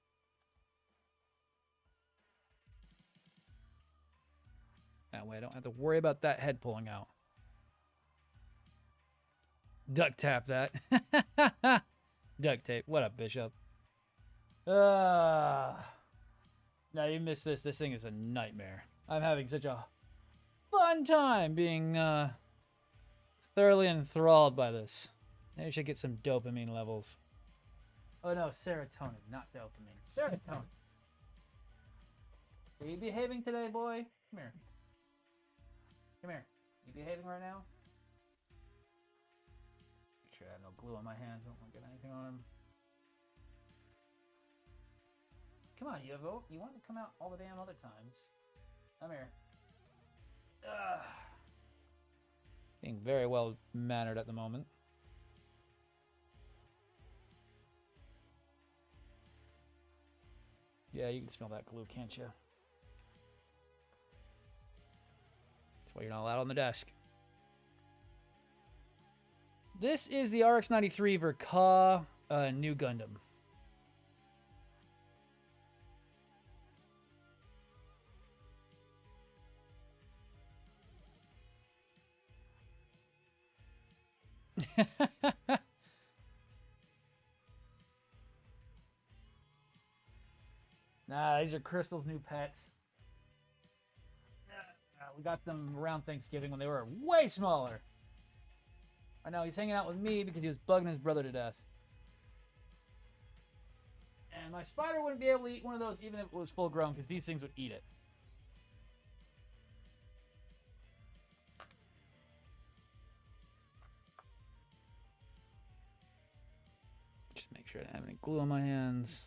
That way I don't have to worry about that head pulling out. Duct tap that. Duct tape. What up, Bishop? Now you missed this. This thing is a nightmare. I'm having such a fun time being thoroughly enthralled by this. Maybe I should get some dopamine levels. Oh no, serotonin, not dopamine. Serotonin. Are you behaving today, boy? Come here. Come here. You behaving right now? Make sure I have no glue on my hands. Don't want to get anything on them. Come on, Yovo. You want to come out all the damn other times. Come here. Ugh. Being very well mannered at the moment. Yeah, you can smell that glue, can't you? That's why you're not allowed on the desk. This is the RX-93 Verka new Gundam. Nah, these are Crystal's new pets. We got them around Thanksgiving when they were way smaller. I know he's hanging out with me because he was bugging his brother to death. And my spider wouldn't be able to eat one of those even if it was full grown because these things would eat it. Just make sure I don't have any glue on my hands.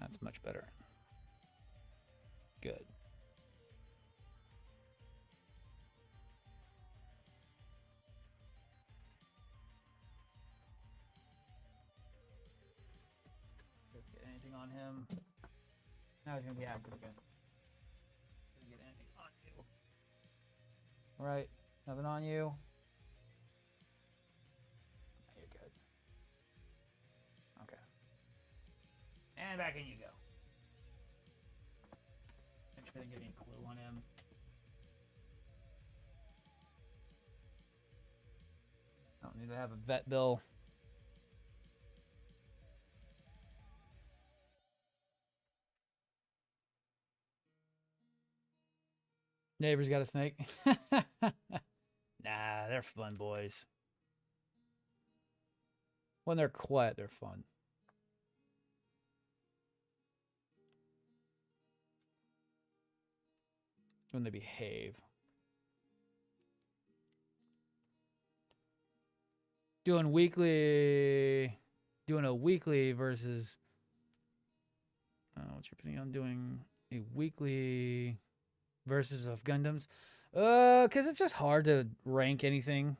That's much better. Good. Don't get anything on him. Now he's gonna be active again. Didn't get anything on you. All right, nothing on you. You're good. Okay. And back in you go. couldn't give me a clue on him. I don't need to have a vet bill. Neighbor's got a snake. Nah, they're fun boys. When they're quiet, they're fun. When they behave. Doing a weekly versus what's your opinion on doing a weekly versus of Gundams? Because it's just hard to rank anything.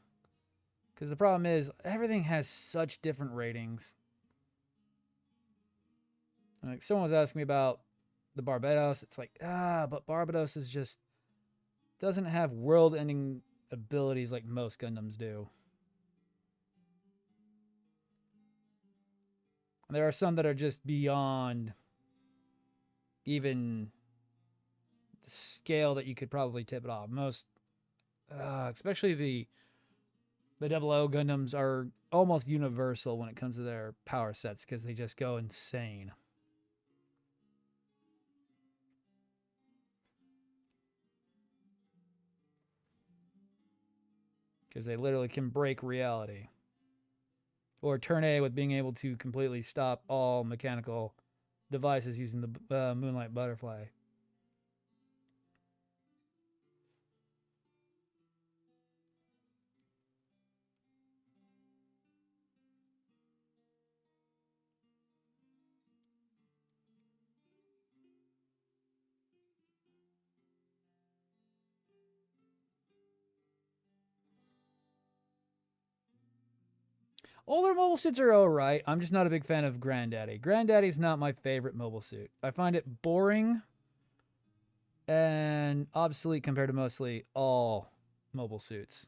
Because the problem is everything has such different ratings. Like someone was asking me about the Barbados. It's like, but Barbados is just doesn't have world-ending abilities like most Gundams do. There are some that are just beyond even the scale that you could probably tip it off. Most, especially the Double O Gundams are almost universal when it comes to their power sets because they just go insane. Because they literally can break reality. Or turn A with being able to completely stop all mechanical devices using the Moonlight Butterfly. Older mobile suits are alright. I'm just not a big fan of Granddaddy. Granddaddy's not my favorite mobile suit. I find it boring and obsolete compared to mostly all mobile suits.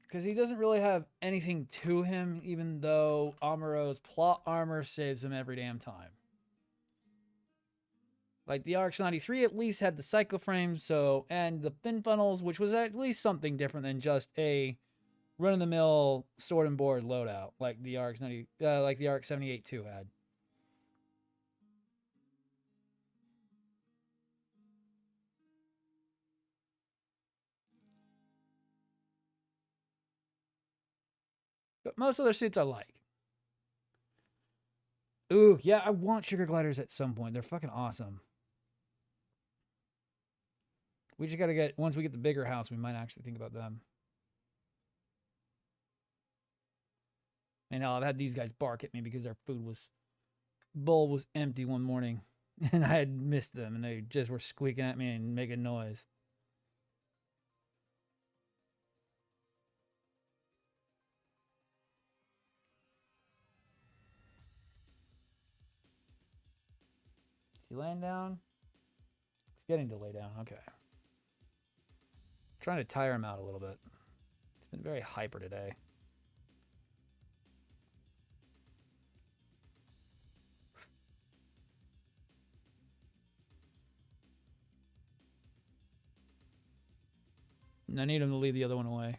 Because he doesn't really have anything to him, even though Amuro's plot armor saves him every damn time. Like the RX-93 at least had the cycle frame, and the fin funnels, which was at least something different than just a run-of-the-mill sword and board loadout, like the RX-90, like the RX-78-2 had. But most other suits I like. Ooh, yeah, I want sugar gliders at some point. They're fucking awesome. We just gotta get, once we get the bigger house, we might actually think about them. I know, I've had these guys bark at me because their bowl was empty one morning. And I had missed them, and they just were squeaking at me and making noise. Is he laying down? He's getting to lay down. Okay. Trying to tire him out a little bit. He's been very hyper today. And I need him to lead the other one away.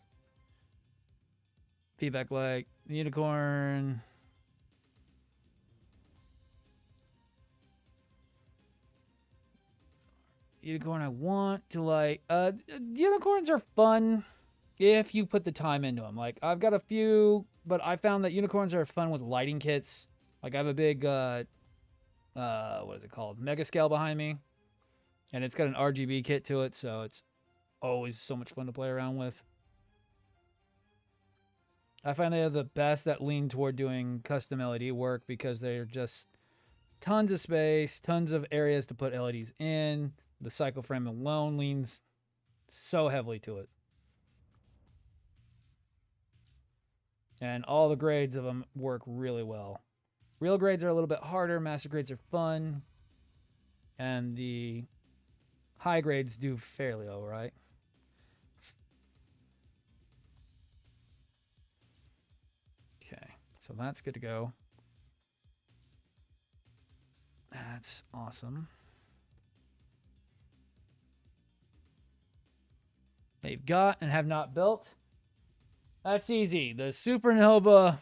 Feedback like unicorn. Unicorn I want to like. Unicorns are fun if you put the time into them. Like I've got a few, but I found that unicorns are fun with lighting kits. Like I have a big what is it called? Mega scale behind me. And it's got an RGB kit to it, so it's always so much fun to play around with. I find they are the best that lean toward doing custom LED work because they're just tons of space, tons of areas to put LEDs in. The cycle frame alone leans so heavily to it. And all the grades of them work really well. Real grades are a little bit harder. Master grades are fun. And the high grades do fairly all right. Okay, so that's good to go. That's awesome. They've got and have not built. That's easy. The Supernova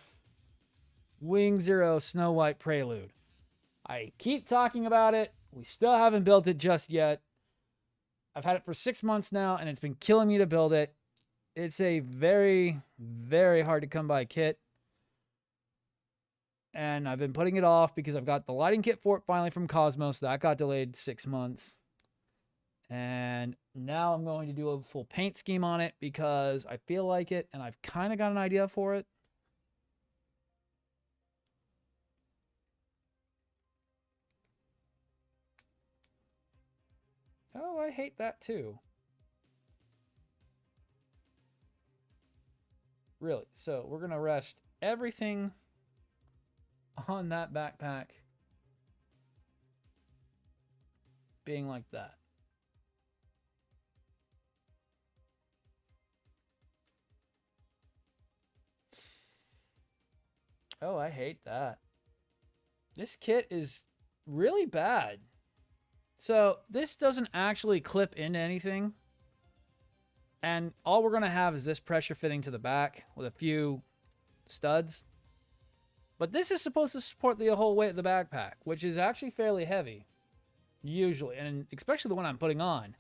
Wing Zero Snow White Prelude. I keep talking about it. We still haven't built it just yet. I've had it for 6 months now, and it's been killing me to build it. It's a very, very hard to come by kit. And I've been putting it off because I've got the lighting kit for it finally from Cosmos. That got delayed 6 months. And now I'm going to do a full paint scheme on it because I feel like it, and I've kind of got an idea for it. Oh, I hate that too. Really. So we're going to rest everything on that backpack being like that. Oh, I hate that. This kit is really bad. So this doesn't actually clip into anything. And all we're going to have is this pressure fitting to the back with a few studs. But this is supposed to support the whole weight of the backpack, which is actually fairly heavy. Usually, and especially the one I'm putting on.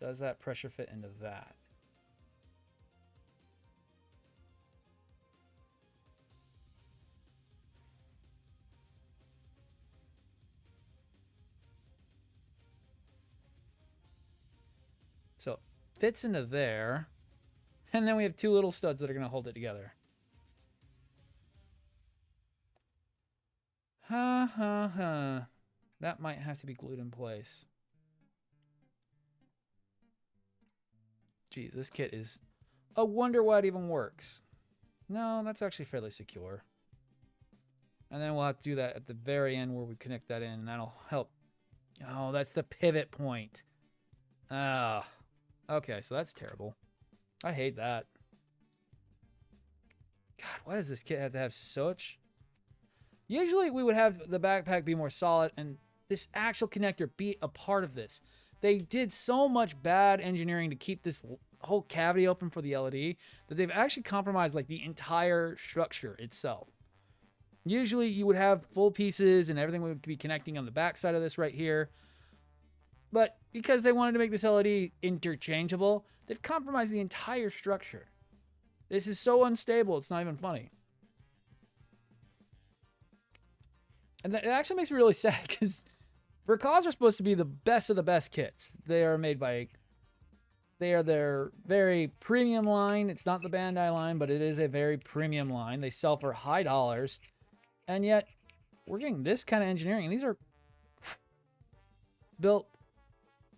Does that pressure fit into that? So, fits into there. And then we have 2 little studs that are going to hold it together. That might have to be glued in place. Geez, this kit is... I wonder why it even works. No, that's actually fairly secure. And then we'll have to do that at the very end where we connect that in, and that'll help. Oh, that's the pivot point. Ah. Okay, so that's terrible. I hate that. God, why does this kit have to have such... Usually we would have the backpack be more solid and this actual connector be a part of this. They did so much bad engineering to keep this whole cavity open for the LED that they've actually compromised like the entire structure itself. Usually you would have full pieces and everything would be connecting on the back side of this right here. But because they wanted to make this LED interchangeable, they've compromised the entire structure. This is so unstable, it's not even funny. And that, it actually makes me really sad because Vladracus are supposed to be the best of the best kits. They are made by... They are their very premium line. It's not the Bandai line, but it is a very premium line. They sell for high dollars. And yet, we're getting this kind of engineering. And these are built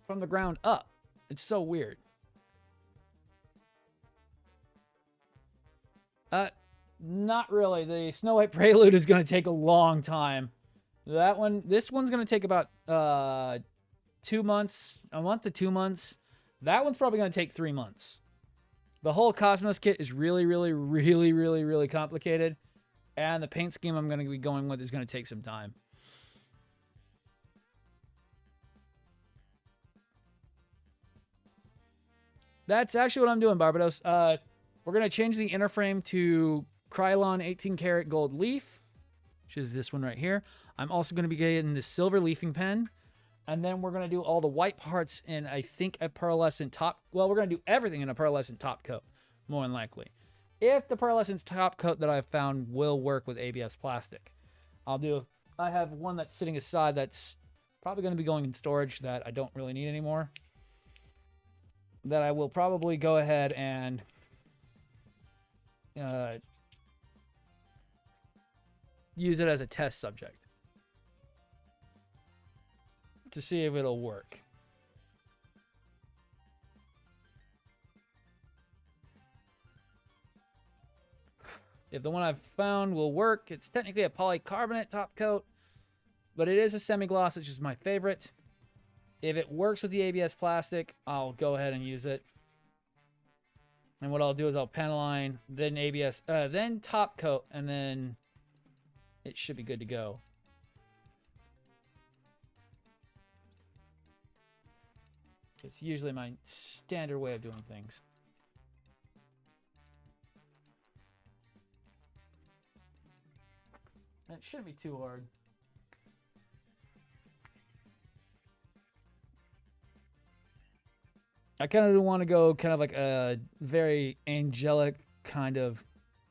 from the ground up. It's so weird. Not really. The Snow White Prelude is going to take a long time. This one's going to take about 2 months, a month to 2 months. That one's probably going to take 3 months. The whole Cosmos kit is really, really, really, really, really complicated. And the paint scheme I'm going to be going with is going to take some time. That's actually what I'm doing, Barbados. We're going to change the inner frame to Krylon 18 karat gold leaf, which is this one right here. I'm also going to be getting this silver leafing pen. And then we're going to do all the white parts in, I think, a pearlescent top. Well, we're going to do everything in a pearlescent top coat, more than likely. If the pearlescent top coat that I've found will work with ABS plastic, I have one that's sitting aside that's probably going to be going in storage that I don't really need anymore. That I will probably go ahead and use it as a test subject to see if it'll work. If the one I've found will work, it's technically a polycarbonate top coat, but it is a semi-gloss, which is my favorite. If it works with the ABS plastic, I'll go ahead and use it. And what I'll do is I'll panel line, then ABS, then top coat, and then it should be good to go. It's usually my standard way of doing things. And it shouldn't be too hard. I kind of want to go kind of like a very angelic, kind of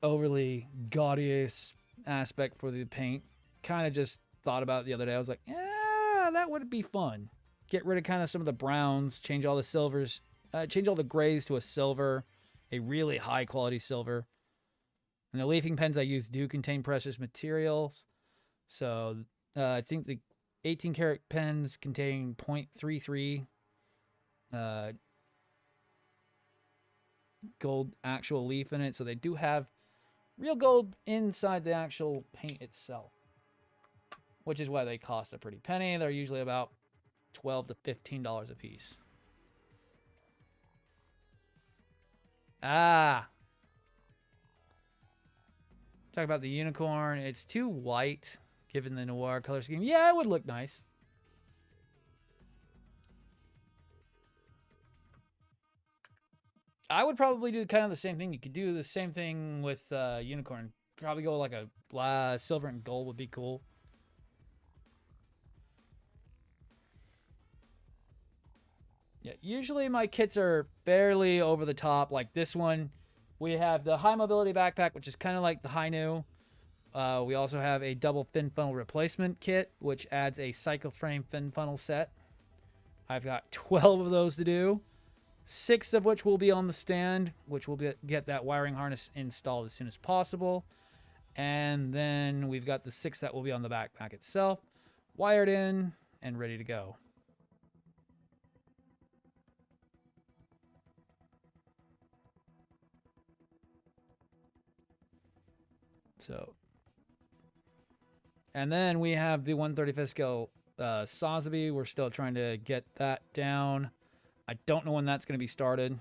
overly gaudy aspect for the paint. Kind of just thought about it the other day. I was like, yeah, that would be fun. Get rid of kind of some of the browns, change all the silvers, change all the grays to a silver, a really high quality silver. And the leafing pens I use do contain precious materials. So I think the 18 karat pens contain 0.33 gold actual leaf in it. So they do have real gold inside the actual paint itself, which is why they cost a pretty penny. They're usually about $12 to $15 a piece. Ah. Talk about the unicorn. It's too white, given the noir color scheme. Yeah, it would look nice. I would probably do kind of the same thing. You could do the same thing with unicorn. Probably go like a silver and gold would be cool. Yeah, usually my kits are fairly over the top. Like this one, we have the high mobility backpack, which is kind of like the high new. We also have a double fin funnel replacement kit, which adds a cycle frame fin funnel set. I've got 12 of those to do, 6 of which will be on the stand, which will get that wiring harness installed as soon as possible. And then we've got the 6 that will be on the backpack itself, wired in and ready to go. So, and then we have the 1/35th scale Sotheby. We're still trying to get that down. I don't know when that's going to be started.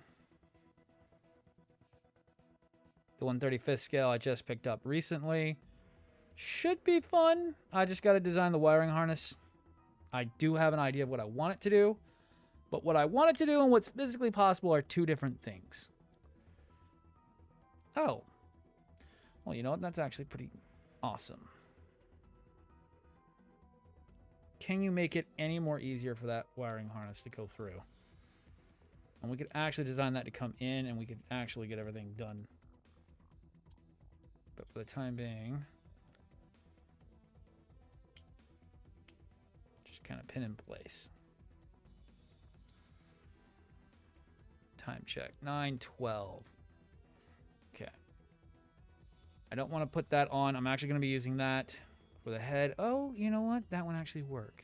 The 1/35th scale I just picked up recently. Should be fun. I just got to design the wiring harness. I do have an idea of what I want it to do. But what I want it to do and what's physically possible are two different things. Oh. Well, you know what? That's actually pretty awesome. Can you make it any more easier for that wiring harness to go through? And we could actually design that to come in and we could actually get everything done. But for the time being, just kind of pin in place. Time check, 9:12. Okay. I don't want to put that on. I'm actually going to be using that for the head. Oh, you know what? That one actually worked.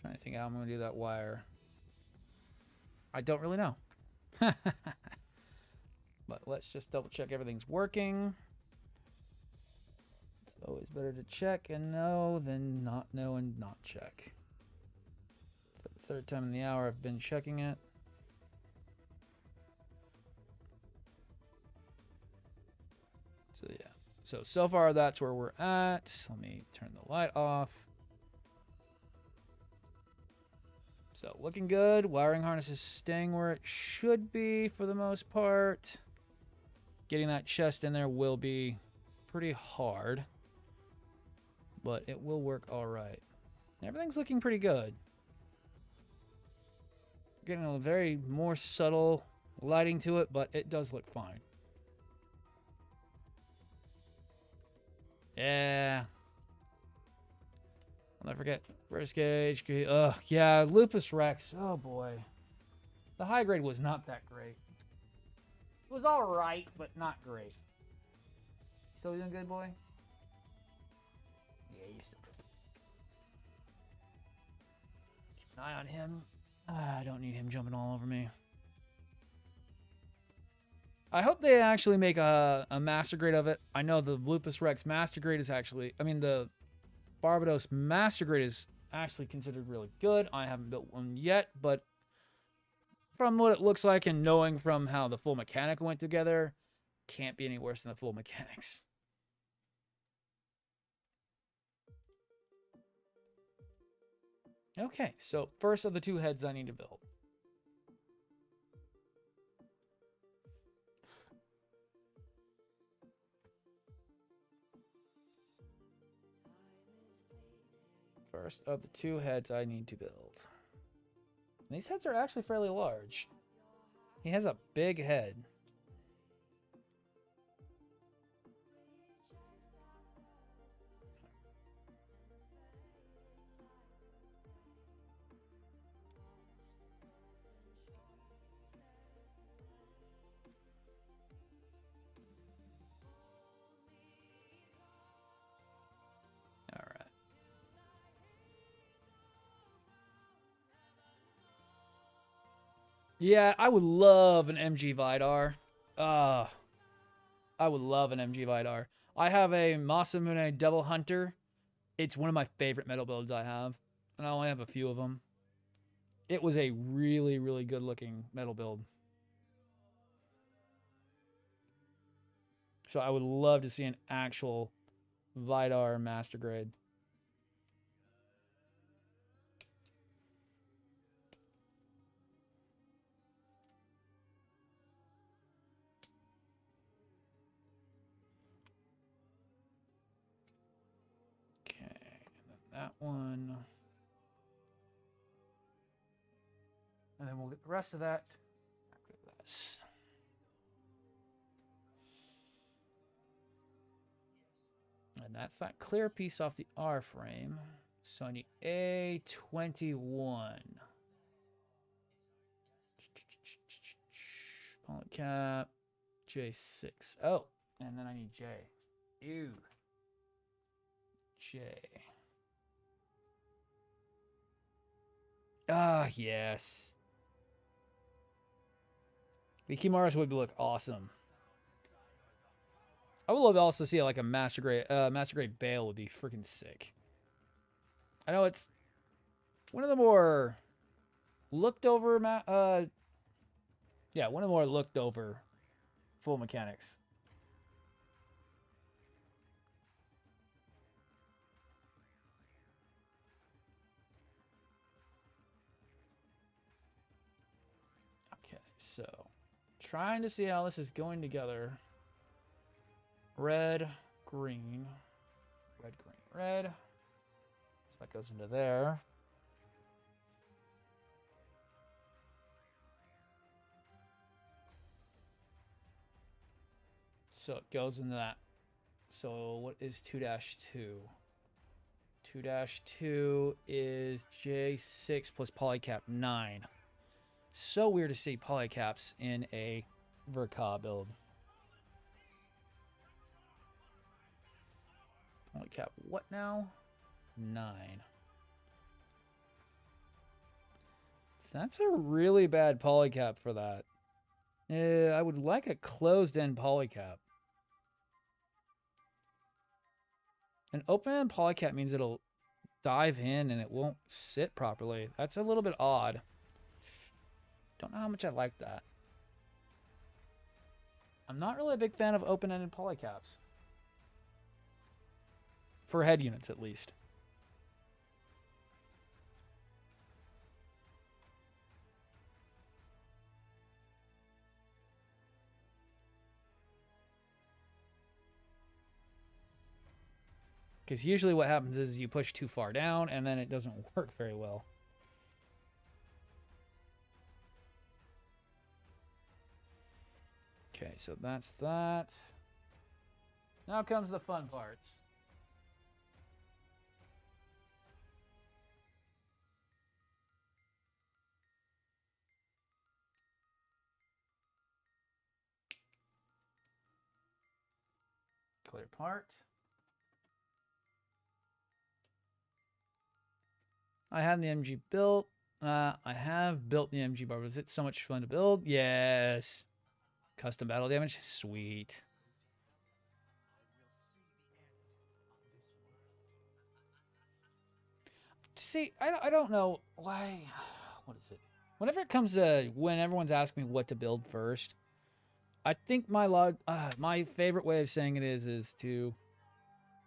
Trying to think how I'm going to do that wire. I don't really know. But let's just double check everything's working. It's always better to check and know than not know and not check. It's the third time in the hour I've been checking it. So yeah. So far that's where we're at. Let me turn the light off. So looking good. Wiring harness is staying where it should be for the most part. Getting that chest in there will be pretty hard, but it will work all right. Everything's looking pretty good. Getting a very more subtle lighting to it, but it does look fine. Yeah. I'll never forget. First gauge. Ugh, yeah, Lupus Rex. Oh boy. The high grade was not that great. It was alright, but not great. Still doing good, boy? Yeah, you're still good. Keep an eye on him. I don't need him jumping all over me. I hope they actually make a master grade of it. I know the Lupus Rex master grade is actually, I mean, the Barbados master grade is actually considered really good. I haven't built one yet, but from what it looks like and knowing from how the full mechanic went together, can't be any worse than the full mechanics. Okay, so first of the two heads I need to build. First of the two heads I need to build. These heads are actually fairly large. He has a big head. All right. Yeah, I would love an MG Vidar. I would love an MG Vidar. I have a Masamune Devil Hunter. It's one of my favorite metal builds I have, and I only have a few of them. It was a really, really good looking metal build. So I would love to see an actual Vidar master grade. Okay, and then that one. And then we'll get the rest of that after this. And that's that clear piece off the R frame. So I need A21. Polycap. J6. Oh, and then I need J. Ew. J. Ah, yes. The Kimaras would look awesome. I would love to also see like a master grade Bale would be freaking sick. I know it's one of the more looked over one of the more looked over full mechanics. Okay, so trying to see how this is going together. Red, green, red, green, red. So that goes into there. So it goes into that. So what is 2-2? 2-2 is J6 plus polycap 9. So weird to see polycaps in a Verka build. Polycap what now? 9. That's a really bad polycap for that. I would like a closed-end polycap. An open-end polycap means it'll dive in and it won't sit properly. That's a little bit odd. Don't know how much I like that. I'm not really a big fan of open-ended polycaps. For head units, at least. Because usually what happens is you push too far down and then it doesn't work very well. Okay, so that's that. Now comes the fun parts. Clear part. I had the MG built. I have built the MG bar. Was it so much fun to build? Yes. Custom battle damage? Sweet. See, I don't know why. What is it? Whenever it comes to when everyone's asking me what to build first, I think my favorite way of saying it is to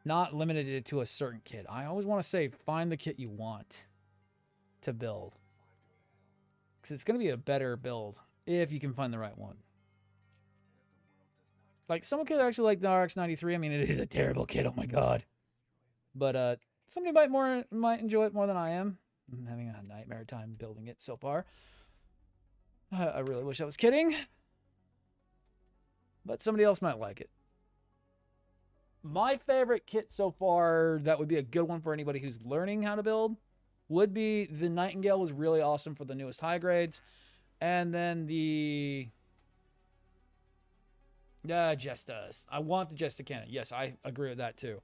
not limit it to a certain kit. I always want to say find the kit you want to build. Because it's going to be a better build if you can find the right one. Like, someone could actually like the RX-93. I mean, it is a terrible kit. Oh, my God. But somebody might enjoy it more than I am. I'm having a nightmare time building it so far. I really wish I was kidding. But somebody else might like it. My favorite kit so far that would be a good one for anybody who's learning how to build would be the Nightingale. Was really awesome for the newest high grades. And then the Jesta. I want the Jesta cannon. Yes, I agree with that too.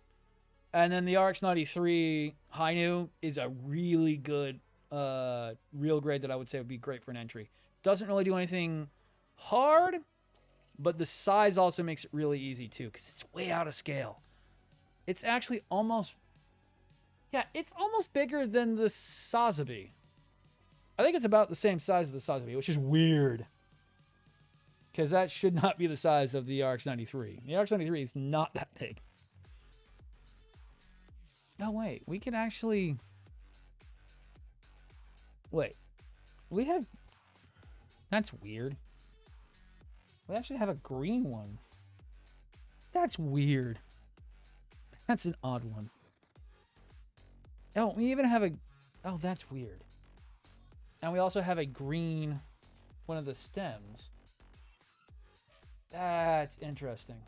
And then the RX-93 High New is a really good real grade that I would say would be great for an entry. Doesn't really do anything hard, but the size also makes it really easy too, because it's way out of scale. It's actually almost... Yeah, it's almost bigger than the Sazabi. I think it's about the same size as the Sazabi, which is weird. Because that should not be the size of the RX-93. The RX-93 is not that big. No, wait. We can actually... Wait. We have... That's weird. We actually have a green one. That's weird. That's an odd one. Oh, we even have a... Oh, that's weird. And we also have a green one of the stems. That's interesting.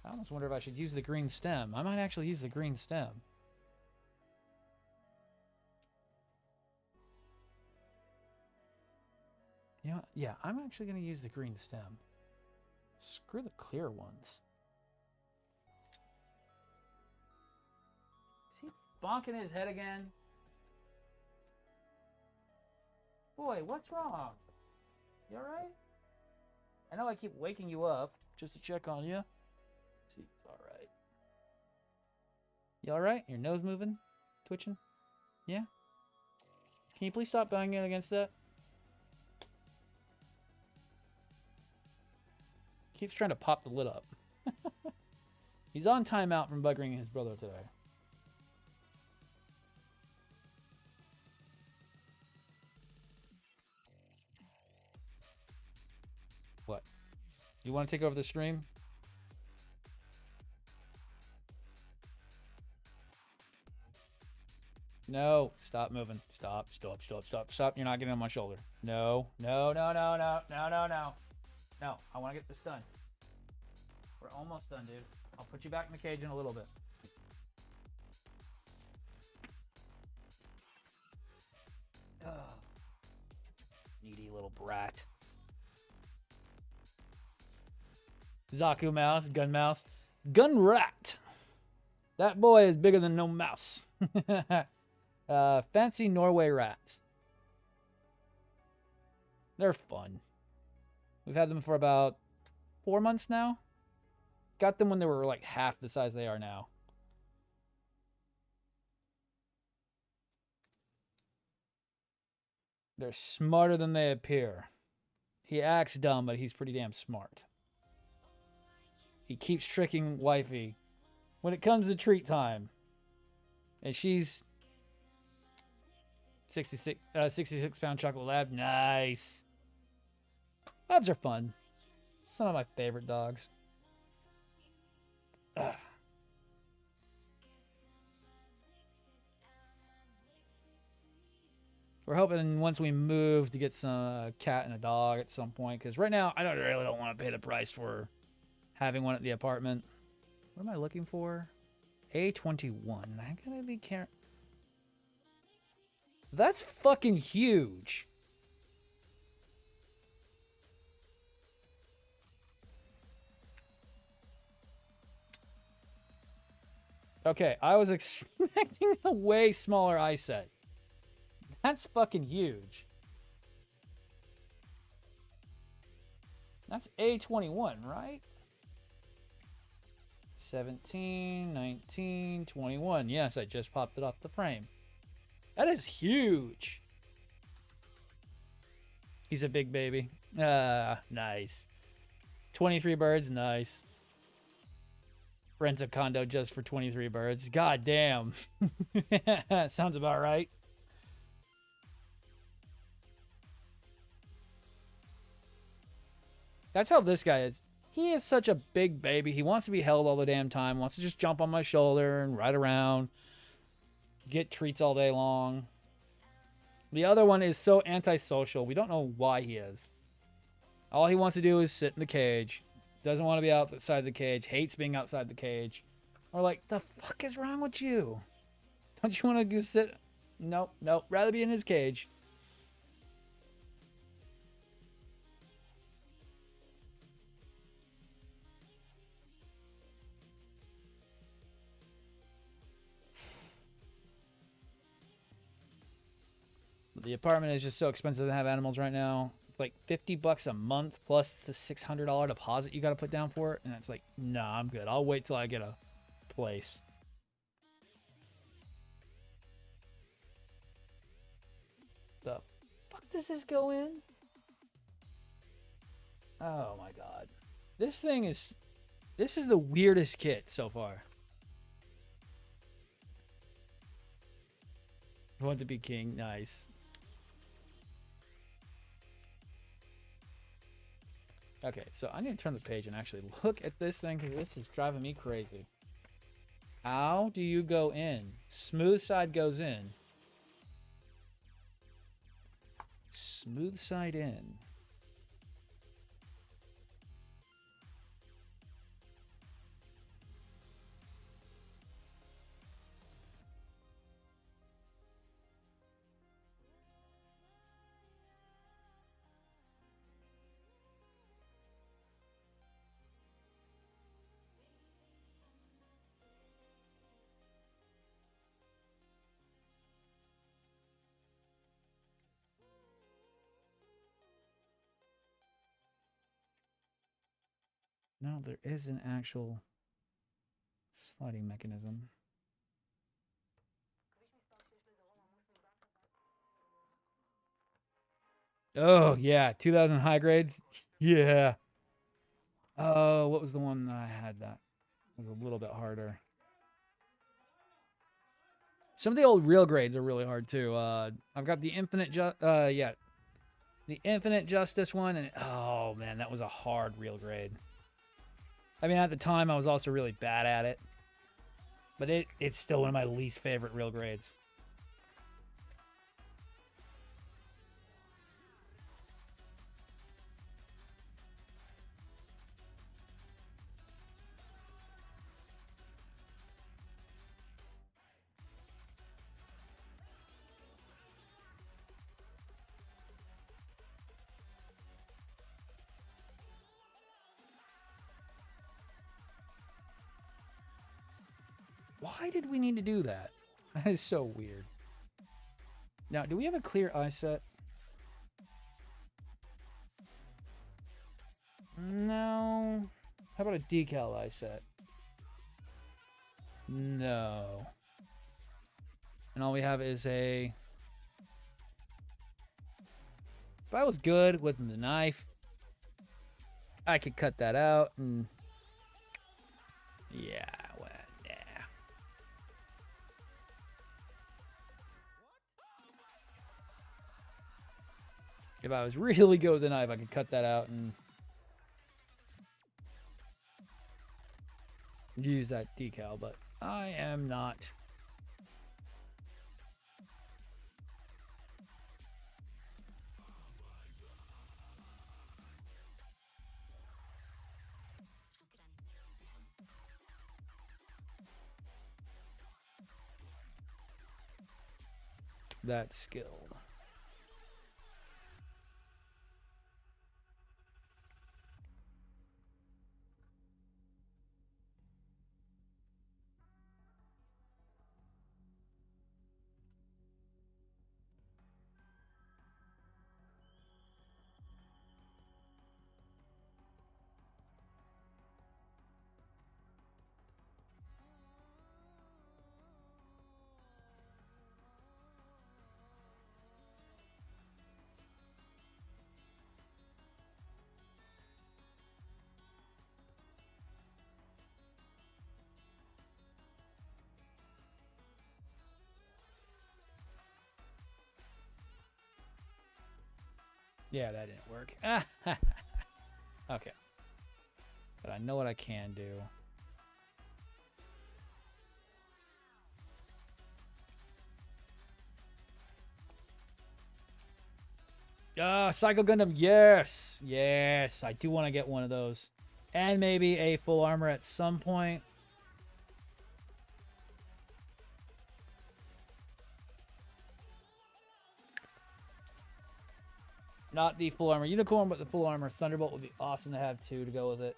I almost wonder if I should use the green stem. I might actually use the green stem. You know, yeah, I'm actually going to use the green stem. Screw the clear ones. Is he bonking his head again? Boy, what's wrong? You alright? I know I keep waking you up just to check on you. See, it's alright. You alright? Your nose moving? Twitching? Yeah? Can you please stop banging against that? Keeps trying to pop the lid up. He's on timeout from buggering his brother today. What? You want to take over the stream? No. Stop moving. Stop. Stop. Stop. Stop. Stop. You're not getting on my shoulder. No. No. No. No. No. No. No. No. No. I want to get this done. We're almost done, dude. I'll put you back in the cage in a little bit. Ugh. Needy little brat. Zaku mouse, gun mouse, gun rat. That boy is bigger than no mouse. Fancy Norway rats. They're fun. We've had them for about 4 months now. Got them when they were like half the size they are now. They're smarter than they appear. He acts dumb, but he's pretty damn smart. He keeps tricking wifey when it comes to treat time. And she's 66-pound chocolate lab. Nice. Labs are fun. Some of my favorite dogs. Ugh. We're hoping once we move to get some cat and a dog at some point. Because right now, I really don't want to pay the price for having one at the apartment. What am I looking for? A21. I'm going to be careful. That's fucking huge. Okay, I was expecting a way smaller eye set. That's fucking huge. That's A21, right? 17, 19, 21. Yes, I just popped it off the frame. That is huge. He's a big baby. Nice. 23 birds, nice. Rents a condo just for 23 birds. God damn. Sounds about right. That's how this guy is. He is such a big baby. He wants to be held all the damn time. Wants to just jump on my shoulder and ride around. Get treats all day long. The other one is so antisocial. We don't know why he is. All he wants to do is sit in the cage. Doesn't want to be outside the cage. Hates being outside the cage. Or like, the fuck is wrong with you? Don't you want to just sit? Nope, nope. Rather be in his cage. The apartment is just so expensive to have animals right now. It's like $50 a month plus the $600 deposit you got to put down for it. And it's like, nah, I'm good. I'll wait till I get a place. The fuck does this go in? Oh my god. This is the weirdest kit so far. Want to be king. Nice. Okay, so I need to turn the page and actually look at this thing because this is driving me crazy. How do you go in? Smooth side goes in. Smooth side in. No, there is an actual sliding mechanism. Oh, yeah. 2000 high grades. Yeah. Oh, what was the one that I had that was a little bit harder? Some of the old real grades are really hard too. I've got the the Infinite Justice one, and oh man, that was a hard real grade. I mean, at the time, I was also really bad at it, but it's still one of my least favorite real grades. Why did we need to do that? That is so weird. Now, do we have a clear eye set? No. How about a decal eye set? No. And all we have is a... If I was good with the knife, I could cut that out and... Yeah, well, yeah. If I was really good with the knife, I could cut that out and use that decal, but I am not. That skilled. Yeah, that didn't work. Okay. But I know what I can do. Psycho Gundam, yes! Yes, I do want to get one of those. And maybe a full armor at some point. Not the full armor unicorn, but the full armor Thunderbolt would be awesome to have too to go with it.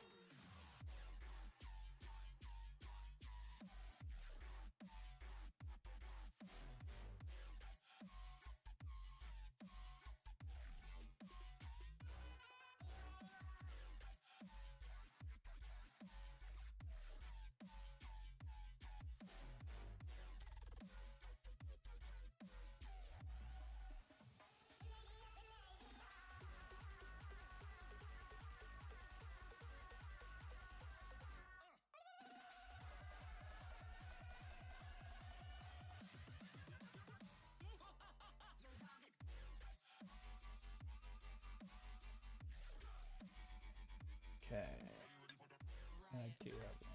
Okay. I do have one.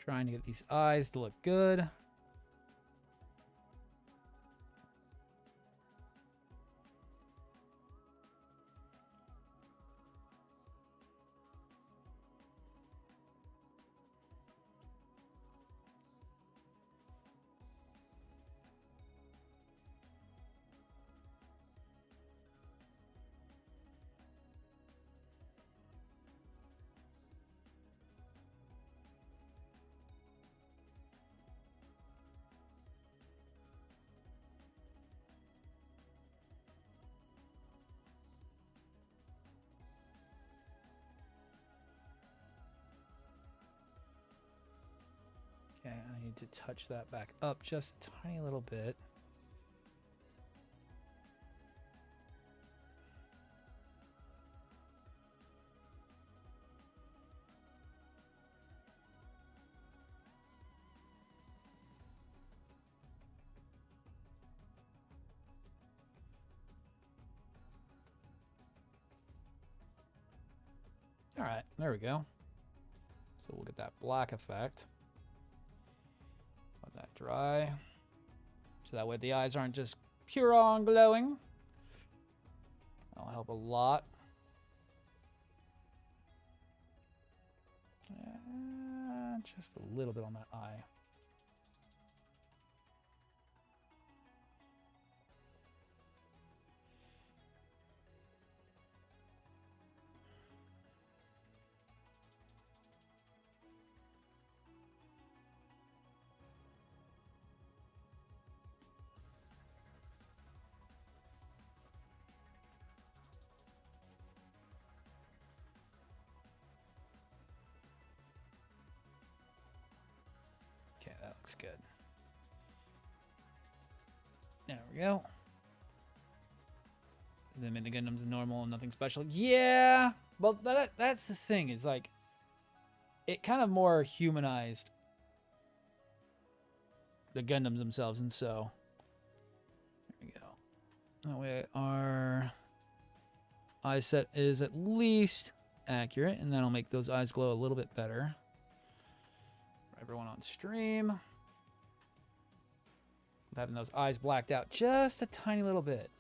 Trying to get these eyes to look good. Okay, I need to touch that back up just a tiny little bit. All right, there we go. So we'll get that black effect. Let that dry. So that way the eyes aren't just pure on glowing. That'll help a lot. Just a little bit on that eye. Okay, that looks good. There we go. They made the Gundams normal and nothing special. Yeah, but that's the thing. Is like, it kind of more humanized the Gundams themselves, and so there we go. That way our eye set is at least accurate, and that'll make those eyes glow a little bit better. For everyone on stream, having those eyes blacked out just a tiny little bit.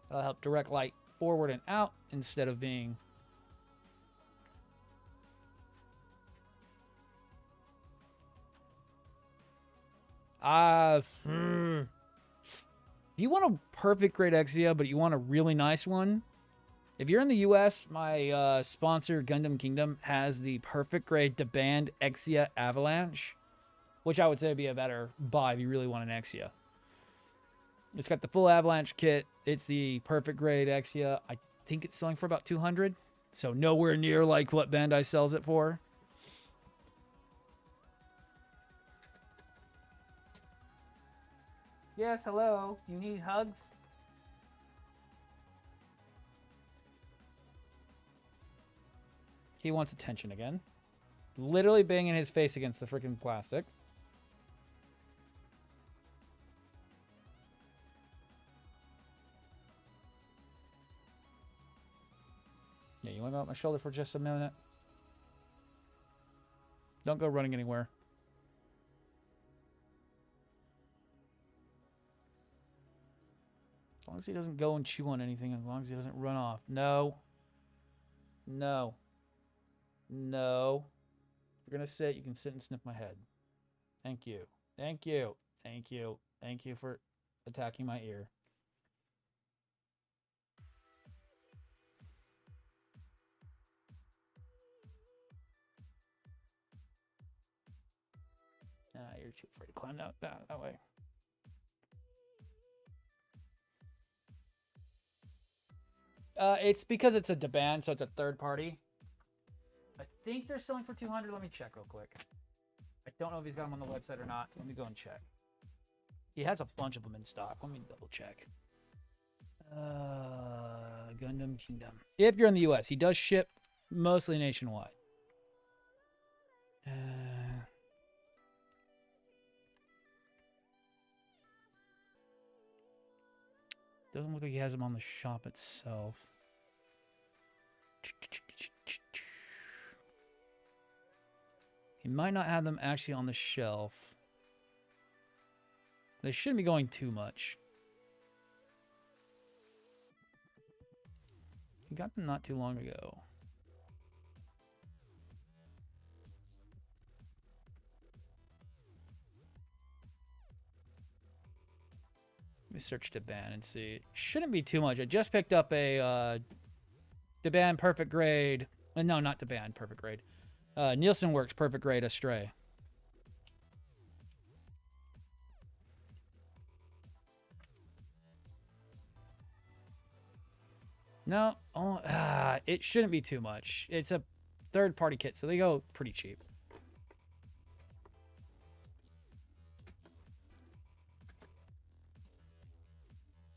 That'll help direct light forward and out instead of being if you want a perfect grade Exia, but you want a really nice one, if you're in the US, my sponsor, Gundam Kingdom, has the perfect grade Deband Exia Avalanche, which I would say would be a better buy if you really want an Exia. It's got the full Avalanche kit. It's the perfect grade Exia. I think it's selling for about 200, so nowhere near like what Bandai sells it for. Yes, hello. You need hugs? He wants attention again. Literally banging his face against the freaking plastic. Yeah, you want to go up my shoulder for just a minute? Don't go running anywhere. As long as he doesn't go and chew on anything, as long as he doesn't run off. No. No. No. If you're going to sit, you can sit and sniff my head. Thank you. Thank you. Thank you. Thank you for attacking my ear. You're too afraid to climb that way. It's because it's a Deband, so it's a third party. I think they're selling for 200. Let me check real quick. I don't know if he's got them on the website or not. Let me go and check. He has a bunch of them in stock. Let me double check. Gundam Kingdom. If you're in the US, he does ship mostly nationwide. Doesn't look like he has them on the shop itself. He might not have them actually on the shelf. They shouldn't be going too much. He got them not too long ago. Let me search Deband and see. It shouldn't be too much. I just picked up a Deband Perfect Grade. No, not Deband Perfect Grade. Nielsen Works Perfect Grade Astray. No, it shouldn't be too much. It's a third-party kit, so they go pretty cheap.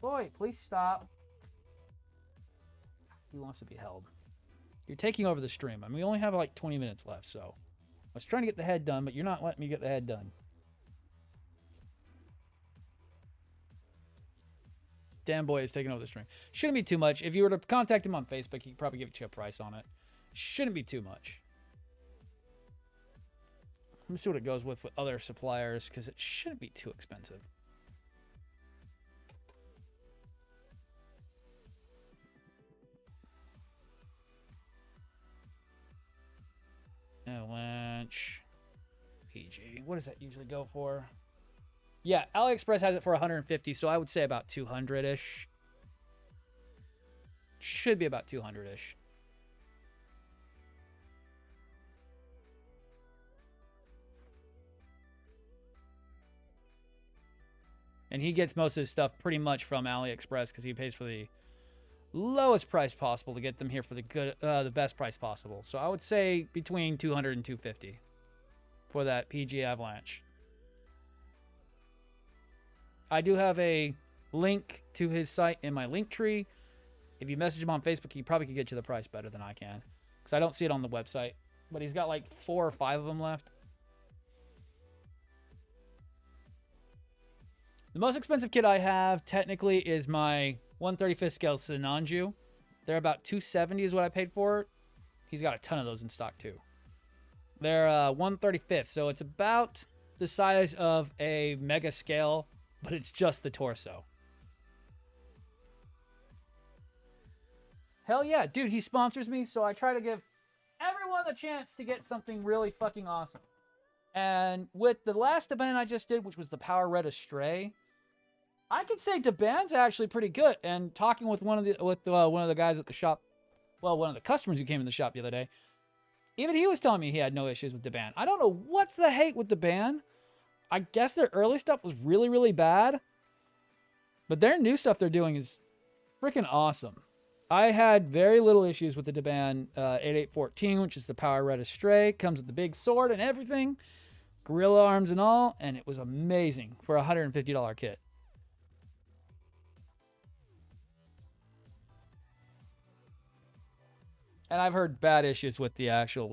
Boy, please stop. He wants to be held. You're taking over the stream. I mean, we only have like 20 minutes left, so I was trying to get the head done, but you're not letting me get the head done. Damn boy is taking over the stream. Shouldn't be too much. If you were to contact him on Facebook, he'd probably give you a price on it. Shouldn't be too much. Let me see what it goes with other suppliers, because it shouldn't be too expensive. Avalanche. PG. What does that usually go for? Yeah, AliExpress has it for 150, so I would say about 200-ish. Should be about 200-ish. And he gets most of his stuff pretty much from AliExpress because he pays for the lowest price possible to get them here for the best price possible. So I would say between 200 and 250 for that PG Avalanche. I do have a link to his site in my link tree. If you message him on Facebook, he probably could get you the price better than I can, because I don't see it on the website. But he's got like 4 or 5 of them left. The most expensive kit I have technically is my 135th scale Sinanju. They're about $270 is what I paid for it. He's got a ton of those in stock too. They're 135th, so it's about the size of a mega scale, but it's just the torso. Hell yeah, dude, he sponsors me, so I try to give everyone a chance to get something really fucking awesome. And with the last event I just did, which was the Power Red Astray, I could say Deban's actually pretty good. And talking with one of the guys at the shop, well, one of the customers who came in the shop the other day, even he was telling me he had no issues with Deban. I don't know what's the hate with Deban. I guess their early stuff was really, really bad, but their new stuff they're doing is freaking awesome. I had very little issues with the Deban 8814, which is the Power Red Astray. Comes with the big sword and everything, gorilla arms and all, and it was amazing for a $150 kit. And I've heard bad issues with the actual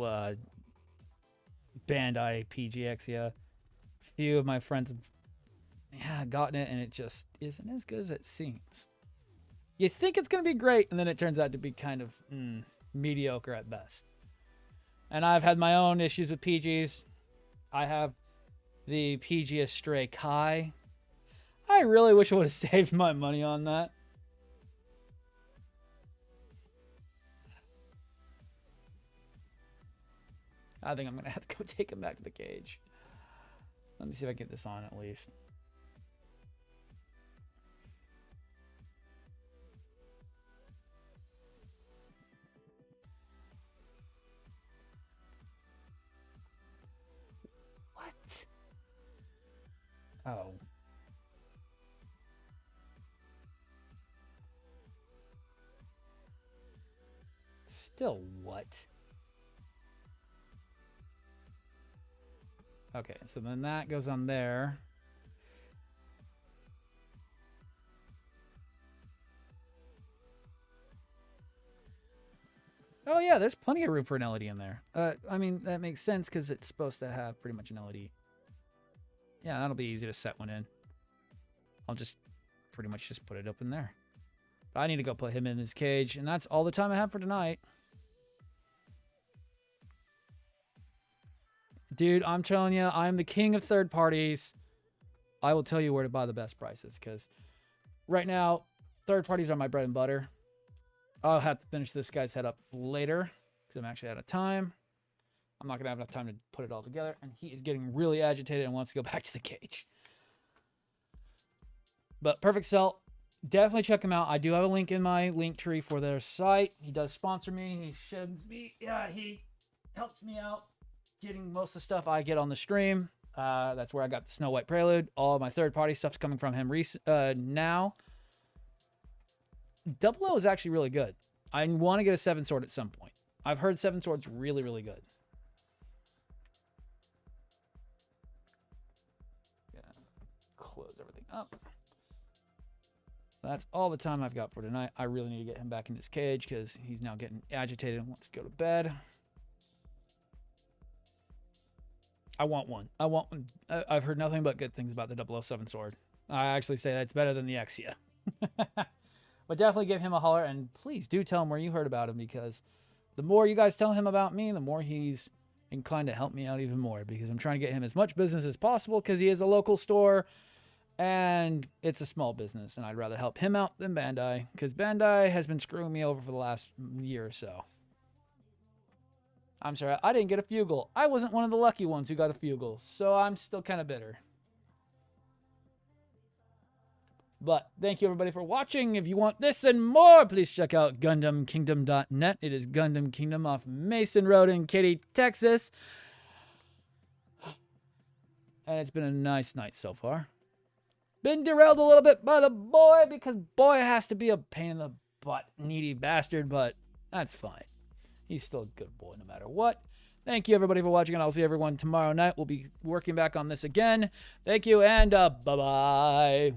Bandai PGX. A few of my friends have gotten it, and it just isn't as good as it seems. You think it's going to be great, and then it turns out to be kind of mediocre at best. And I've had my own issues with PGs. I have the PG Astray Kai. I really wish I would have saved my money on that. I think I'm going to have to go take him back to the cage. Let me see if I can get this on at least. What? Oh. Still what? Okay, so then that goes on there. Oh yeah, there's plenty of room for an LED in there. I mean, that makes sense because it's supposed to have pretty much an LED. Yeah, that'll be easy to set one in. I'll just pretty much just put it up in there. But I need to go put him in his cage, and that's all the time I have for tonight. Dude, I'm telling you, I'm the king of third parties. I will tell you where to buy the best prices, because right now, third parties are my bread and butter. I'll have to finish this guy's head up later, because I'm actually out of time. I'm not going to have enough time to put it all together, and he is getting really agitated and wants to go back to the cage. But Perfect Cell, definitely check him out. I do have a link in my link tree for their site. He does sponsor me. He sheds me. Yeah, he helps me out getting most of the stuff I get on the stream. That's where I got the Snow White Prelude. All of my third-party stuff's coming from him now. Double O is actually really good. I want to get a 7 sword at some point. I've heard 7 sword's really, really good. Gonna close everything up. That's all the time I've got for tonight. I really need to get him back in his cage because he's now getting agitated and wants to go to bed. I want one. I want one. I've heard nothing but good things about the 007 sword. I actually say that's better than the Exia. But definitely give him a holler, and please do tell him where you heard about him, because the more you guys tell him about me, the more he's inclined to help me out even more, because I'm trying to get him as much business as possible, because he is a local store and it's a small business, and I'd rather help him out than Bandai, because Bandai has been screwing me over for the last year or so. I'm sorry, I didn't get a Fugle. I wasn't one of the lucky ones who got a Fugle, so I'm still kind of bitter. But thank you everybody for watching. If you want this and more, please check out GundamKingdom.net. It is Gundam Kingdom off Mason Road in Katy, Texas. And it's been a nice night so far. Been derailed a little bit by the boy, because boy has to be a pain in the butt, needy bastard, but that's fine. He's still a good boy no matter what. Thank you, everybody, for watching, and I'll see everyone tomorrow night. We'll be working back on this again. Thank you, and bye-bye.